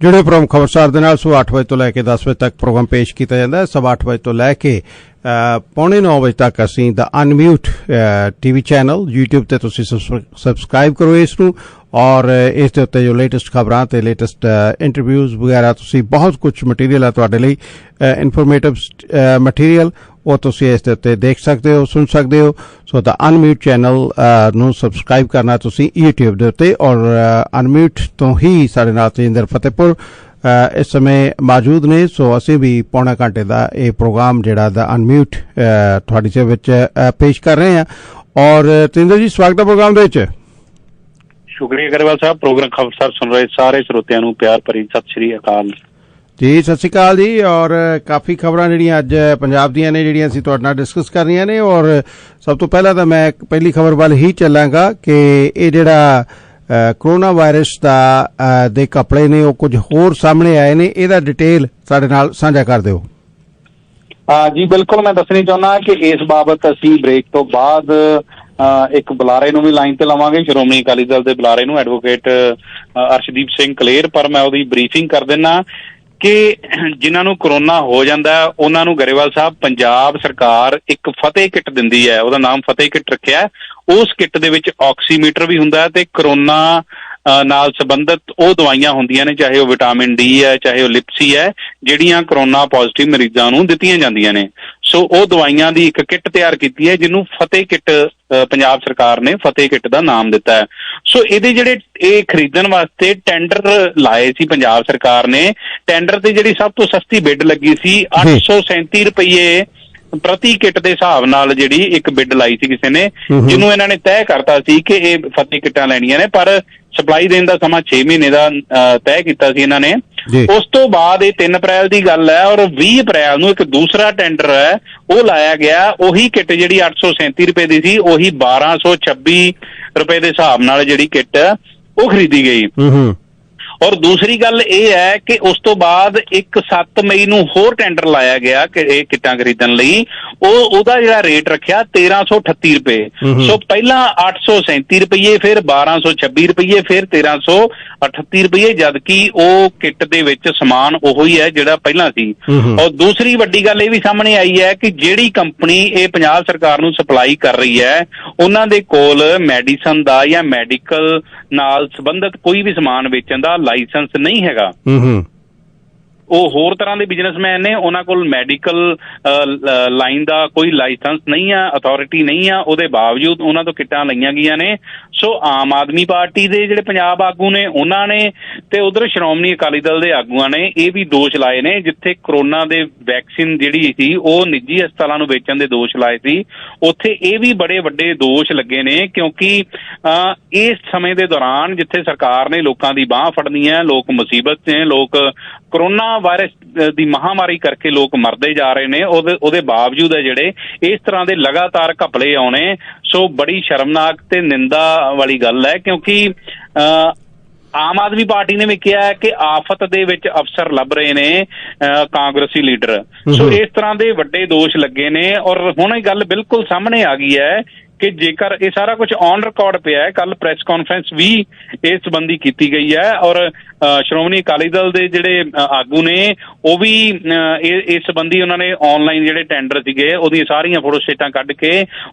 जुड़े प्रमुख खबरसार दे नाल सुबह 8 बजे तो लैके 10 बजे तक प्रोग्राम पेश किया जाता है। सब 8 बजे तो लैके 8:45 बजे तक असी the unmute TV channel YouTube ते तुसी सबसक्राइब करो इसनू और इस दे उत्ते जो लेटेस्ट खबरां ते लेटेस्ट इंटरव्यूज वगैरह तुसी बहुत कुछ मटीरियल है तुहाडे लई इनफॉर्मेटिव मटीरियल वो तुसी इस दे उत्ते देख सकते हो सुन सकते हो। सो द अनम्यूट चैनल नू सबसक्राइब करना तुसी यूट्यूब दे उत्ते और अनम्यूट तो ही साडे नाल तजिंदर फतेहपुर इस समय मौजूद ने। सो असी भी पौने घंटे का यह प्रोग्राम जिहड़ा द अनम्यूट तुहाडी सेवा विच पेश कर रहे हैं। और तजिंदर जी स्वागत है प्रोग्राम दे विच। शुक्रिया गरेवाल साहब। प्रोग्राम खबरसार सुन रहे सारे श्रोतियां नूं प्यार भरी सत श्री अकाल जी। सत श्री अकाल जी। और काफ़ी खबरां जिहड़ियां अज पंजाब दियां ने जिहड़ियां असीं तुहाडे नाल डिस्कस करनियां ने और सब तो पहला तो मैं पहली खबर वाल ही चलांगा कि ये जिहड़ा कोरोना वायरस दे कपड़े ने वो कुछ होर सामने आए ने, इहदा डिटेल साडे नाल साझा कर दिओ। जी बिल्कुल, मैं दसना चाहुंदा कि इस बाबत असीं ब्रेक तो बाद एक बुलारे नूं भी लाइन ते लवांगे, श्रोमणी अकाली दल दे बुलारे नूं एडवोकेट अर्शदीप सिंह कलेर। पर मैं उहदी ब्रीफिंग कर दिना कि जिन्हां नूं कोरोना हो जांदा उहनां नूं गरेवाल साहब पंजाब सरकार एक फतेह किट दिंदी है, उहदा नाम फतेह किट रखिआ। उस किट दे विच ऑक्सीमीटर भी हुंदा ते कोरोना नाल संबंधित वो दवाइयां हुंदियां ने, चाहे वो विटामिन डी है चाहे वो लिप्सी है, जिहड़ियां कोरोना पॉजिटिव मरीजां नूं दित्तियां जांदियां ने। सो वो दवाइयां दी एक किट तैयार कीती है जिन्हों फतेह किट पंजाब सरकार ने फतेह किट का नाम दिता है। सो इहदे जिहड़े ये खरीदण वास्ते टेंडर लाए सी पंजाब सरकार ने, टेंडर ते जिहड़ी सब तो सस्ती बिड लगी सी 837 रुपये प्रति किट के हिसाब नाल जिहड़ी एक बिड लाई सी किसी ने, जिन्हों इन्हां ने तय करता सी कि ये फतेह किटां लैणियां ने, पर सप्लाई देने का समा 6 महीने का तय किया सी इन्हां ने। उस तो बाद ये 3 अप्रैल की गल है और 20 अप्रैल नूं एक दूसरा टेंडर है वो लाया गया। उही किट जिहड़ी 837 रुपए की सी उही 1226 रुपए के हिसाब नाल जिहड़ी किट वो खरीदी गई। और दूसरी गल यह है कि उस तो बाद एक 7 मई नूं होर टेंडर लाया गया कि ये किटां खरीदण लई, ओहदा जिहड़ा रेट रखिआ 1338 रुपए। सो पहला 837 रुपये, फिर 1226 रुपये, फिर 1338 रुपये, जबकि वो किट दे विच समान ओहो ही है जिहड़ा पहला सी। और दूसरी वड्डी गल ये भी सामने आई है कि जिहड़ी कंपनी ये पंजाब सरकार नूं सप्लाई कर रही है उन्हां दे कोल मैਡੀਸਨ दा या मैडिकल नाल संबंधित कोई भी समान वेचण दा लाइसेंस नहीं हैगा। ਉਹ ਹੋਰ ਤਰ੍ਹਾਂ ਦੇ ਬਿਜ਼ਨਸਮੈਨ ਨੇ, ਉਹਨਾਂ ਕੋਲ ਮੈਡੀਕਲ ਲਾਈਨ ਦਾ ਕੋਈ ਲਾਇਸੈਂਸ ਨਹੀਂ ਆ, ਅਥਾਰਟੀ ਨਹੀਂ ਆ, ਉਹਦੇ ਬਾਵਜੂਦ ਉਹਨਾਂ ਤੋਂ ਕਿੱਟਾਂ ਲਈਆਂ ਗਈਆਂ ਨੇ। ਸੋ ਆਮ ਆਦਮੀ ਪਾਰਟੀ ਦੇ ਜਿਹੜੇ ਪੰਜਾਬ ਆਗੂ ਨੇ ਉਹਨਾਂ ਨੇ ਤੇ ਉਧਰ ਸ਼੍ਰੋਮਣੀ ਅਕਾਲੀ ਦਲ ਦੇ ਆਗੂਆਂ ਨੇ ਇਹ ਵੀ ਦੋਸ਼ ਲਾਏ ਨੇ, ਜਿੱਥੇ ਕਰੋਨਾ ਦੇ ਵੈਕਸੀਨ ਜਿਹੜੀ ਸੀ ਉਹ ਨਿੱਜੀ ਹਸਪਤਾਲਾਂ ਨੂੰ ਵੇਚਣ ਦੇ ਦੋਸ਼ ਲਾਏ ਸੀ, ਉੱਥੇ ਇਹ ਵੀ ਬੜੇ ਵੱਡੇ ਦੋਸ਼ ਲੱਗੇ ਨੇ। ਕਿਉਂਕਿ ਇਸ ਸਮੇਂ ਦੇ ਦੌਰਾਨ ਜਿੱਥੇ ਸਰਕਾਰ ਨੇ ਲੋਕਾਂ ਦੀ ਬਾਂਹ ਫੜਨੀ ਹੈ, ਲੋਕ ਮੁਸੀਬਤ 'ਚ ਨੇ, ਲੋਕ कोरोना वायरस की महामारी करके लोग मरते जा रहे हैं, ਉਹਦੇ बावजूद है ਜਿਹੜੇ इस तरह के लगातार घपले आने। सो बड़ी शर्मनाक ते निंदा वाली गल है, क्योंकि आम आदमी पार्टी ने भी कहा है कि आफत दे विच अफसर लभ रहे ने कांग्रेसी लीडर। सो इस तरह के वड्डे दोष लगे ने और हुण गल बिल्कुल सामने आ गई है कि जेकर ये सारा कुछ ऑन रिकॉर्ड पे है। कल प्रेस कॉन्फ्रेंस भी इस संबंधी की गई है और श्रोमणी अकाली दल के जिहड़े आगू ने वो भी इस संबंधी उन्होंने ऑनलाइन जिहड़े टेंडर सीगे उहदियां सारियां फोटोस्टेटां कढ के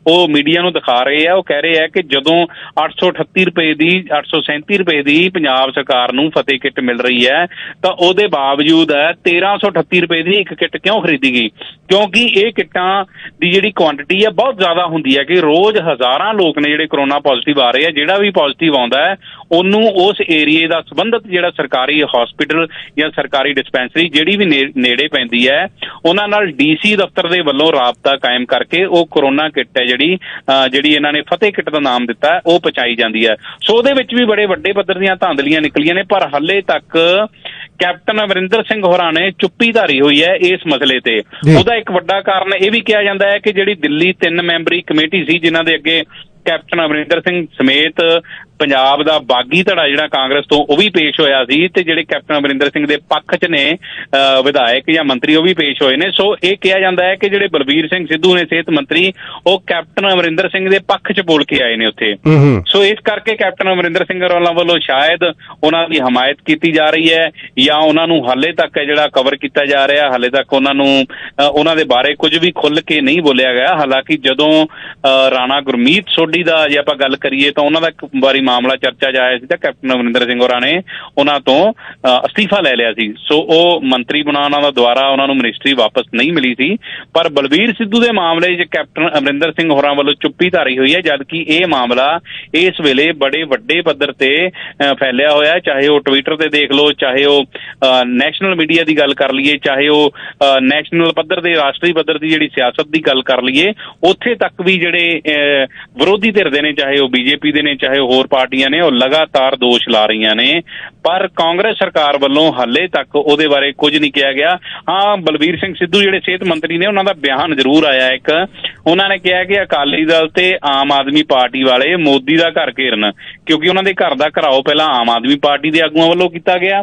वो मीडिया नूं दिखा रहे हैं। वो कह रहे हैं कि जदों 838 रुपए की 837 रुपए की पंजाब सरकार नूं फतेह किट मिल रही है तो उहदे बावजूद 1338 रुपए की एक किट क्यों खरीदी गई, क्योंकि ये किटां की जिहड़ी क्वांटिटी है बहुत ज़्यादा हुंदी है कि रोज़ हज़ारां लोग ने जिहड़े कोरोना पॉजिटिव आ रहे हैं। जिहड़ा भी पॉजिटिव आउंदा है उन्नूं उस एरिए का संबंधित जिहड़ा सरकारी हॉस्पिटल या सरकारी डिस्पेंसरी जिहड़ी भी नेड़े पैंदी है उन्हां नाल DC दफ्तर दे वल्लों राबता कायम करके वो कोरोना किट है जिहड़ी इन्हां ने फतेह किट का नाम दिता है वो पहुंचाई जाती है। सो उहदे विच भी बड़े वड्डे पੱਧਰ ਦੀਆਂ धांधलियां निकलियां ने, पर हाले तक कैप्टन अमरिंदर सिंह होरां ने चुप्पी धारी हुई है इस मसले ते। ਉਹਦਾ एक वड्डा कारण यह भी कहा जाता है कि जिहड़ी दिल्ली 3 मैंबरी कमेटी सी जिन्हां दे अगे कैप्टन अमरिंदर सिंह समेत ਪੰਜਾਬ ਦਾ ਬਾਗੀ ਧੜਾ ਜਿਹੜਾ ਕਾਂਗਰਸ ਤੋਂ ਉਹ ਵੀ ਪੇਸ਼ ਹੋਇਆ ਸੀ, ਤੇ ਜਿਹੜੇ ਕੈਪਟਨ ਅਮਰਿੰਦਰ ਸਿੰਘ ਦੇ ਪੱਖ 'ਚ ਨੇ ਵਿਧਾਇਕ ਜਾਂ ਮੰਤਰੀ ਉਹ ਵੀ ਪੇਸ਼ ਹੋਏ ਨੇ। ਸੋ ਇਹ ਕਿਹਾ ਜਾਂਦਾ ਹੈ ਕਿ ਜਿਹੜੇ ਬਲਬੀਰ ਸਿੰਘ ਸਿੱਧੂ ਨੇ ਸਿਹਤ ਮੰਤਰੀ, ਉਹ ਕੈਪਟਨ ਅਮਰਿੰਦਰ ਸਿੰਘ ਦੇ ਪੱਖ 'ਚ ਬੋਲ ਕੇ ਆਏ ਨੇ ਉੱਥੇ। ਸੋ ਇਸ ਕਰਕੇ ਕੈਪਟਨ ਅਮਰਿੰਦਰ ਸਿੰਘ ਵੱਲੋਂ ਸ਼ਾਇਦ ਉਹਨਾਂ ਦੀ ਹਮਾਇਤ ਕੀਤੀ ਜਾ ਰਹੀ ਹੈ, ਜਾਂ ਉਹਨਾਂ ਨੂੰ ਹਾਲੇ ਤੱਕ ਹੈ ਜਿਹੜਾ ਕਵਰ ਕੀਤਾ ਜਾ ਰਿਹਾ, ਹਾਲੇ ਤੱਕ ਉਹਨਾਂ ਨੂੰ ਉਹਨਾਂ ਦੇ ਬਾਰੇ ਕੁਝ ਵੀ ਖੁੱਲ੍ਹ ਕੇ ਨਹੀਂ ਬੋਲਿਆ ਗਿਆ। ਹਾਲਾਂਕਿ ਜਦੋਂ ਰਾਣਾ ਗੁਰਮੀਤ ਸੋਢੀ ਦਾ ਜੇ ਆਪਾਂ ਗੱਲ ਕਰੀਏ ਤਾਂ ਉਹਨਾਂ ਦਾ ਇੱਕ ਵਾਰੀ ਮਾਮਲਾ ਚਰਚਾ 'ਚ ਆਇਆ ਸੀ ਤਾਂ ਕੈਪਟਨ ਅਮਰਿੰਦਰ ਸਿੰਘ ਹੋਰਾਂ ਨੇ ਉਹਨਾਂ ਤੋਂ ਅਸਤੀਫਾ ਲੈ ਲਿਆ ਸੀ। ਸੋ ਉਹ ਮੰਤਰੀ ਬਣਾਉਣ ਦਾ ਦੁਆਰਾ ਉਹਨਾਂ ਨੂੰ ਮਿਨਿਸਟਰੀ ਵਾਪਸ ਨਹੀਂ ਮਿਲੀ ਸੀ। ਪਰ ਬਲਬੀਰ ਸਿੱਧੂ ਦੇ ਮਾਮਲੇ 'ਚ ਕੈਪਟਨ ਅਮਰਿੰਦਰ ਸਿੰਘ ਹੋਰਾਂ ਵੱਲੋਂ ਚੁੱਪੀ ਧਾਰੀ ਹੋਈ ਹੈ, ਜਦਕਿ ਇਹ ਮਾਮਲਾ ਇਸ ਵੇਲੇ ਬੜੇ ਵੱਡੇ ਪੱਧਰ ਤੇ ਫੈਲਿਆ ਹੋਇਆ, ਚਾਹੇ ਉਹ ਟਵਿੱਟਰ ਤੇ ਦੇਖ ਲਓ, ਚਾਹੇ ਉਹ ਨੈਸ਼ਨਲ ਮੀਡੀਆ ਦੀ ਗੱਲ ਕਰ ਲਈਏ, ਚਾਹੇ ਉਹ ਨੈਸ਼ਨਲ ਪੱਧਰ ਦੇ ਰਾਸ਼ਟਰੀ ਪੱਧਰ ਦੀ ਜਿਹੜੀ ਸਿਆਸਤ ਦੀ ਗੱਲ ਕਰ ਲਈਏ, ਉੱਥੇ ਤੱਕ ਵੀ ਜਿਹੜੇ ਵਿਰੋਧੀ ਧਿਰ ਦੇ ਨੇ, ਚਾਹੇ ਉਹ ਬੀਜੇਪੀ ਦੇ ਨੇ, ਚਾਹੇ ਉਹ ਹੋਰ ਪਾਰਟੀਆਂ ਨੇ, ਉਹ ਲਗਾਤਾਰ ਦੋਸ਼ ਲਾ ਰਹੀਆਂ ਨੇ। ਪਰ ਕਾਂਗਰਸ ਸਰਕਾਰ ਵੱਲੋਂ ਹਾਲੇ ਤੱਕ ਉਹਦੇ ਬਾਰੇ ਕੁਝ ਨਹੀਂ ਕਿਹਾ ਗਿਆ। ਹਾਂ, ਬਲਬੀਰ ਸਿੰਘ ਸਿੱਧੂ ਜਿਹੜੇ ਸਿਹਤ ਮੰਤਰੀ ਨੇ ਉਹਨਾਂ ਦਾ ਬਿਆਨ ਜ਼ਰੂਰ ਆਇਆ ਇੱਕ, ਉਹਨਾਂ ਨੇ ਕਿਹਾ ਕਿ ਅਕਾਲੀ ਦਲ ਤੇ ਆਮ ਆਦਮੀ ਪਾਰਟੀ ਵਾਲੇ ਮੋਦੀ ਦਾ ਘਰ ਘੇਰਨ, ਕਿਉਂਕਿ ਉਹਨਾਂ ਦੇ ਘਰ ਦਾ ਘਿਰਾਓ ਪਹਿਲਾਂ ਆਮ ਆਦਮੀ ਪਾਰਟੀ ਦੇ ਆਗੂਆਂ ਵੱਲੋਂ ਕੀਤਾ ਗਿਆ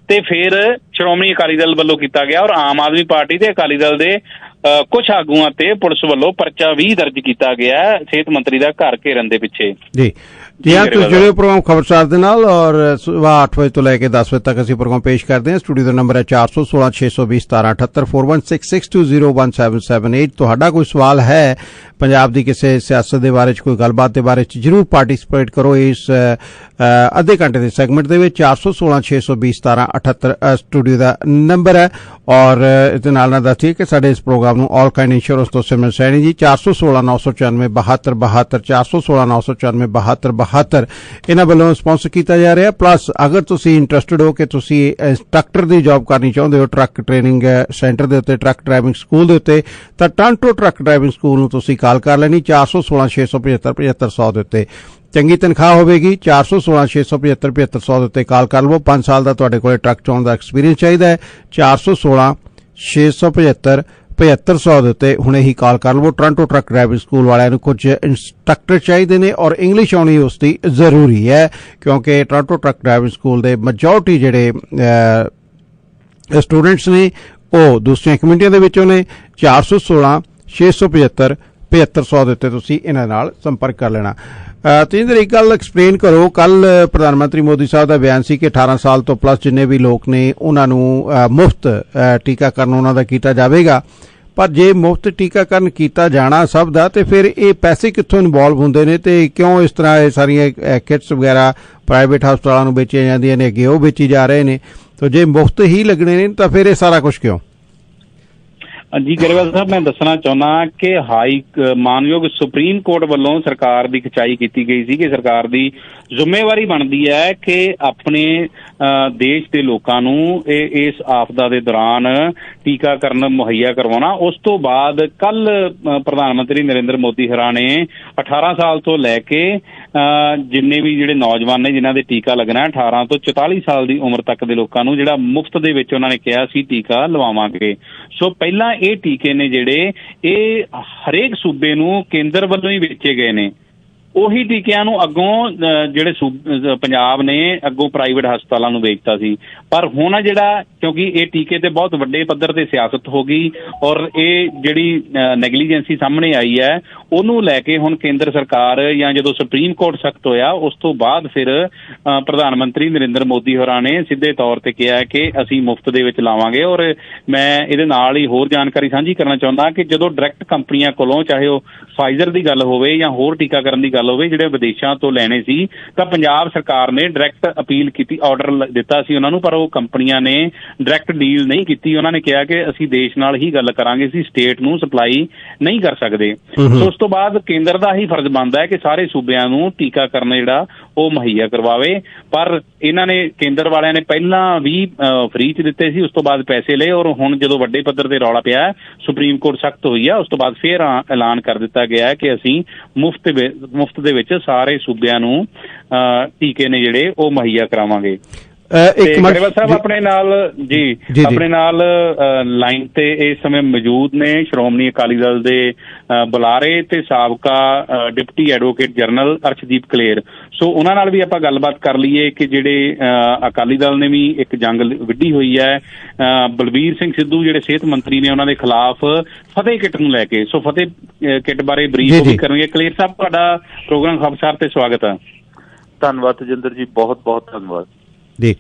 ਤੇ ਫਿਰ ਸ਼੍ਰੋਮਣੀ ਅਕਾਲੀ ਦਲ ਵੱਲੋਂ ਕੀਤਾ ਗਿਆ, ਔਰ ਆਮ ਆਦਮੀ ਪਾਰਟੀ ਤੇ ਅਕਾਲੀ ਦਲ ਦੇ ਕੁਝ ਆਗੂਆਂ ਤੇ ਪੁਲਿਸ ਵੱਲੋਂ ਪਰਚਾ ਵੀ ਦਰਜ ਕੀਤਾ ਗਿਆ ਸਿਹਤ ਮੰਤਰੀ ਦਾ ਘਰ ਘੇਰਨ ਦੇ ਪਿੱਛੇ। ਜੀ ਹਾਂ, ਤੁਸੀਂ ਜੁੜੇ ਪ੍ਰੋਗਰਾਮ ਖਬਰਸਾਰ ਦੇ ਨਾਲ, ਔਰ ਸੁਬਾਹ 8 ਵਜੇ ਤੋਂ ਲੈ ਕੇ 10 ਵਜੇ ਤੱਕ ਅਸੀਂ ਪ੍ਰੋਗਰਾਮ ਪੇਸ਼ ਕਰਦੇ ਹਾਂ। ਸਟੂਡੀਓ ਦਾ ਨੰਬਰ ਹੈ 416 620 1778 4166201778। ਤੁਹਾਡਾ ਕੋਈ ਸਵਾਲ ਹੈ ਪੰਜਾਬ ਦੀ ਕਿਸੇ ਸਿਆਸਤ ਦੇ ਬਾਰੇ 'ਚ, ਕੋਈ ਗੱਲਬਾਤ ਦੇ ਬਾਰੇ 'ਚ, ਜ਼ਰੂਰ ਪਾਰਟਿਸਿਪੇਟ ਕਰੋ ਇਸ ਅੱਧੇ ਘੰਟੇ ਦੇ ਸੈਗਮੈਂਟ ਦੇ ਵਿੱਚ। 416 620 1778 ਸਟੂਡੀਓ ਦਾ ਨੰਬਰ ਹੈ। ਔਰ ਇਹਦੇ ਨਾਲ ਦੱਸੀਏ ਕਿ ਸਾਡੇ ਇਸ ਪ੍ਰੋਗਰਾਮ ਨੂੰ ਆਲ ਕਾਇੰਡ ਇੰਸ਼ੋਰੈਂਸ ਤੋਂ ਸਿਮਰਨ ਸੈਣੀ ਜੀ 416 994 72 416 994 72 ਇਹਨਾਂ ਵੱਲੋਂ ਸਪਾਂਸਰ ਕੀਤਾ ਜਾ ਰਿਹਾ। ਪਲੱਸ ਅਗਰ ਤੁਸੀਂ ਇੰਟਰਸਟਿਡ ਹੋ ਕਿ ਤੁਸੀਂ ਇੰਸਟ੍ਰਕਟਰ ਦੀ ਜੌਬ ਕਰਨੀ ਚਾਹੁੰਦੇ ਹੋ ਟਰੱਕ ਟ੍ਰੇਨਿੰਗ ਸੈਂਟਰ ਦੇ ਉੱਤੇ, ਟਰੱਕ ਡਰਾਈਵਿੰਗ ਸਕੂਲ ਦੇ ਉੱਤੇ, ਤਾਂ ਟਾਂਟੋ ਟਰੱਕ ਡਰਾਈਵਿੰਗ ਸਕੂਲ ਨੂੰ ਤੁਸੀਂ ਕਾਲ ਕਰ ਲੈਣੀ 416 675 7500 ਦੇ ਉੱਤੇ। ਚੰਗੀ ਤਨਖਾਹ ਹੋਵੇਗੀ। 416 675 7500 ਦੇ ਉੱਤੇ ਕਾਲ ਕਰ ਲਵੋ। 5 ਸਾਲ ਦਾ ਤੁਹਾਡੇ ਕੋਲ ਟਰੱਕ ਚਲਾਉਣ ਦਾ ਐਕਸਪੀਰੀਅੰਸ ਚਾਹੀਦਾ ਹੈ। 416 675 7500 ਦੇ ਉੱਤੇ ਹੁਣੇ ਹੀ ਕਾਲ ਕਰ ਲਵੋ। ਟੋਰਾਂਟੋ ਟਰੱਕ ਡਰਾਈਵਿੰਗ ਸਕੂਲ ਵਾਲਿਆਂ ਨੂੰ ਕੁਝ ਇੰਸਟ੍ਰਕਟਰ ਚਾਹੀਦੇ ਨੇ ਔਰ ਇੰਗਲਿਸ਼ ਆਉਣੀ ਉਸ ਦੀ ਜ਼ਰੂਰੀ ਹੈ, ਕਿਉਂਕਿ ਟੋਰਾਂਟੋ ਟਰੱਕ ਡਰਾਈਵਿੰਗ ਸਕੂਲ ਦੇ ਮੈਜੋਰਟੀ ਜਿਹੜੇ ਸਟੂਡੈਂਟਸ ਨੇ ਉਹ ਦੂਸਰੀਆਂ ਕਮਿਊਨਿਟੀਆਂ ਦੇ ਵਿੱਚੋਂ ਨੇ। 416 675 7500 ਦੇ ਉੱਤੇ ਤੁਸੀਂ ਇਹਨਾਂ ਨਾਲ ਸੰਪਰਕ ਕਰ ਲੈਣਾ। ਤੇਜਿੰਦਰ, ਇੱਕ ਗੱਲ ਐਕਸਪਲੇਨ ਕਰੋ। ਕੱਲ ਪ੍ਰਧਾਨ ਮੰਤਰੀ ਮੋਦੀ ਸਾਹਿਬ ਦਾ ਬਿਆਨ ਸੀ ਕਿ 18 ਸਾਲ ਤੋਂ ਪਲੱਸ ਜਿੰਨੇ ਵੀ ਲੋਕ ਨੇ ਉਹਨਾਂ ਨੂੰ ਮੁਫਤ ਟੀਕਾਕਰਨ ਉਹਨਾਂ ਦਾ ਕੀਤਾ ਜਾਵੇਗਾ। ਪਰ ਜੇ ਮੁਫਤ ਟੀਕਾਕਰਨ ਕੀਤਾ ਜਾਣਾ ਸਭ ਦਾ, ਤੇ ਫਿਰ ਇਹ ਪੈਸੇ ਕਿੱਥੋਂ ਇਨਵੋਲਵ ਹੁੰਦੇ ਨੇ ਤੇ ਕਿਉਂ ਇਸ ਤਰ੍ਹਾਂ ਇਹ ਸਾਰੀਆਂ ਕਿਟਸ ਵਗੈਰਾ ਪ੍ਰਾਈਵੇਟ ਹਸਪਤਾਲਾਂ ਨੂੰ ਵੇਚੀਆਂ ਜਾਂਦੀਆਂ ਨੇ, ਅੱਗੇ ਉਹ ਵੇਚੀ ਜਾ ਰਹੇ ਨੇ। ਤਾਂ ਜੇ ਮੁਫਤ ਹੀ ਲੱਗਣੇ ਨੇ ਤਾਂ ਫਿਰ ਇਹ ਸਾਰਾ ਕੁਝ ਕਿਉਂ? ਜੀ ਗਰੇਵਾਲ ਸਾਹਿਬ, ਮੈਂ ਦੱਸਣਾ ਚਾਹੁੰਦਾ ਕਿ ਮਾਨਯੋਗ ਸੁਪਰੀਮ ਕੋਰਟ ਵੱਲੋਂ ਸਰਕਾਰ ਦੀ ਖਿਚਾਈ ਕੀਤੀ ਗਈ ਸੀ ਕਿ ਸਰਕਾਰ ਦੀ ਜ਼ਿੰਮੇਵਾਰੀ ਬਣਦੀ ਹੈ ਕਿ ਆਪਣੇ ਦੇਸ਼ ਦੇ ਲੋਕਾਂ ਨੂੰ ਇਸ ਆਫਦਾ ਦੇ ਦੌਰਾਨ ਟੀਕਾਕਰਨ ਮੁਹੱਈਆ ਕਰਵਾਉਣਾ। ਉਸ ਤੋਂ ਬਾਅਦ ਕੱਲ ਪ੍ਰਧਾਨ ਮੰਤਰੀ ਨਰਿੰਦਰ ਮੋਦੀ ਹੋਰਾਂ ਨੇ 18 ਸਾਲ ਤੋਂ ਲੈ ਕੇ ਜਿੰਨੇ ਵੀ ਜਿਹੜੇ ਨੌਜਵਾਨ ਨੇ ਜਿਨ੍ਹਾਂ ਦੇ ਟੀਕਾ ਲੱਗਣਾ 18 ਤੋਂ 44 ਸਾਲ ਦੀ ਉਮਰ ਤੱਕ ਦੇ ਲੋਕਾਂ ਨੂੰ ਜਿਹੜਾ ਮੁਫਤ ਦੇ ਵਿੱਚ ਉਹਨਾਂ ਨੇ ਕਿਹਾ ਸੀ ਟੀਕਾ ਲਵਾਵਾਂਗੇ। ਸੋ ਪਹਿਲਾਂ ਇਹ ਟੀਕੇ ਨੇ ਜਿਹੜੇ ਇਹ ਹਰੇਕ ਸੂਬੇ ਨੂੰ ਕੇਂਦਰ ਵੱਲੋਂ ਹੀ ਵੇਚੇ ਗਏ ਨੇ। ਉਹੀ ਟੀਕਿਆਂ ਨੂੰ ਅੱਗੋਂ ਜਿਹੜੇ ਪੰਜਾਬ ਨੇ ਅੱਗੋਂ ਪ੍ਰਾਈਵੇਟ ਹਸਪਤਾਲਾਂ ਨੂੰ ਵੇਚਤਾ ਸੀ। ਪਰ ਹੁਣ ਜਿਹੜਾ ਕਿਉਂਕਿ ਇਹ ਟੀਕੇ ਤੇ ਬਹੁਤ ਵੱਡੇ ਪੱਧਰ ਤੇ ਸਿਆਸਤ ਹੋ ਗਈ ਔਰ ਇਹ ਜਿਹੜੀ ਨੈਗਲੀਜੈਂਸੀ ਸਾਹਮਣੇ ਆਈ ਹੈ ਉਹਨੂੰ ਲੈ ਕੇ ਹੁਣ ਕੇਂਦਰ ਸਰਕਾਰ ਜਾਂ ਜਦੋਂ ਸੁਪਰੀਮ ਕੋਰਟ ਸਖਤ ਹੋਇਆ ਉਸ ਤੋਂ ਬਾਅਦ ਫਿਰ ਪ੍ਰਧਾਨ ਮੰਤਰੀ ਨਰਿੰਦਰ ਮੋਦੀ ਹੋਰਾਂ ਨੇ ਸਿੱਧੇ ਤੌਰ ਤੇ ਕਿਹਾ ਕਿ ਅਸੀਂ ਮੁਫਤ ਦੇ ਵਿੱਚ ਲਾਵਾਂਗੇ। ਔਰ ਮੈਂ ਇਹਦੇ ਨਾਲ ਹੀ ਹੋਰ ਜਾਣਕਾਰੀ ਸਾਂਝੀ ਕਰਨਾ ਚਾਹੁੰਦਾ ਕਿ ਜਦੋਂ ਡਾਇਰੈਕਟ ਕੰਪਨੀਆਂ ਕੋਲੋਂ ਚਾਹੇ ਉਹ ਫਾਈਜ਼ਰ ਦੀ ਗੱਲ ਹੋਵੇ ਜਾਂ ਹੋਰ ਟੀਕਾਕਰਨ ਦੀ ਗੱਲ ਹੋਵੇ ਜਿਹੜੇ ਵਿਦੇਸ਼ਾਂ ਤੋਂ ਲੈਣੇ ਸੀ ਤਾਂ ਪੰਜਾਬ ਸਰਕਾਰ ਨੇ ਡਾਇਰੈਕਟ ਅਪੀਲ ਕੀਤੀ, ਆਰਡਰ ਦਿੱਤਾ ਸੀ ਉਹਨਾਂ ਨੂੰ, ਪਰ ਉਹ ਕੰਪਨੀਆਂ ਨੇ ਡਾਇਰੈਕਟ ਡੀਲ ਨਹੀਂ ਕੀਤੀ। ਉਹਨਾਂ ਨੇ ਕਿਹਾ ਕਿ ਅਸੀਂ ਦੇਸ਼ ਨਾਲ ਹੀ ਗੱਲ ਕਰਾਂਗੇ, ਅਸੀਂ ਸਟੇਟ ਨੂੰ ਸਪਲਾਈ ਨਹੀਂ ਕਰ ਸਕਦੇ। ਸੋ ਉਸ ਤੋਂ ਬਾਅਦ ਕੇਂਦਰ ਦਾ ਹੀ ਫਰਜ਼ ਬਣਦਾ ਹੈ ਕਿ ਸਾਰੇ ਸੂਬਿਆਂ ਨੂੰ ਟੀਕਾਕਰਨ ਜਿਹੜਾ ਉਹ ਮੁਹੱਈਆ ਕਰਵਾਵੇ। ਪਰ ਇਹਨਾਂ ਨੇ ਕੇਂਦਰ ਵਾਲਿਆਂ ਨੇ ਪਹਿਲਾਂ ਵੀ ਫ੍ਰੀ 'ਚ ਦਿੱਤੇ ਸੀ, ਉਸ ਤੋਂ ਬਾਅਦ ਪੈਸੇ ਲਏ ਔਰ ਹੁਣ ਜਦੋਂ ਵੱਡੇ ਪੱਧਰ ਤੇ ਰੌਲਾ ਪਿਆ ਸੁਪਰੀਮ ਕੋਰਟ ਸਖਤ ਹੋਈ ਆ ਉਸ ਤੋਂ ਬਾਅਦ ਫਿਰ ਐਲਾਨ ਕਰ ਦਿੱਤਾ ਗਿਆ ਕਿ ਅਸੀਂ ਮੁਫਤ ਦੇ ਵਿੱਚ ਸਾਰੇ ਸੂਬਿਆਂ ਨੂੰ ਟੀਕੇ ਨੇ ਜਿਹੜੇ ਉਹ ਮੁਹੱਈਆ ਕਰਾਵਾਂਗੇ। ਗਰੇਵਾਲ ਸਾਹਿਬ ਆਪਣੇ ਨਾਲ ਲਾਈਨ ਤੇ ਇਸ ਸਮੇਂ ਮੌਜੂਦ ਨੇ ਸ਼੍ਰੋਮਣੀ ਅਕਾਲੀ ਦਲ ਦੇ ਬੁਲਾਰੇ ਤੇ ਸਾਬਕਾ deputy advocate general Arshdeep Kaler. So ਉਹਨਾਂ ਨਾਲ ਵੀ ਆਪਾਂ ਗੱਲਬਾਤ ਕਰ ਲਈਏ ਕਿ ਜਿਹੜੇ ਅਕਾਲੀ ਦਲ ਨੇ ਵੀ ਇੱਕ ਜੰਗ ਵਿੱਢੀ ਹੋਈ ਹੈ ਬਲਬੀਰ ਸਿੰਘ ਸਿੱਧੂ ਜਿਹੜੇ ਸਿਹਤ ਮੰਤਰੀ ਨੇ ਉਹਨਾਂ ਦੇ ਖਿਲਾਫ ਫਤਿਹ ਕਿੱਟ ਨੂੰ ਲੈ ਕੇ। ਸੋ ਫਤਿਹ ਕਿੱਟ ਬਾਰੇ ਬਰੀਫ ਵੀ ਕਰਨਗੇ। ਕਲੇਰ ਸਾਹਿਬ, ਤੁਹਾਡਾ ਪ੍ਰੋਗਰਾਮ ਖਬਰਸਾਰ ਤੇ ਸਵਾਗਤ ਹੈ। ਧੰਨਵਾਦ ਤਜਿੰਦਰ ਜੀ, ਬਹੁਤ ਬਹੁਤ ਧੰਨਵਾਦ ਜੀ।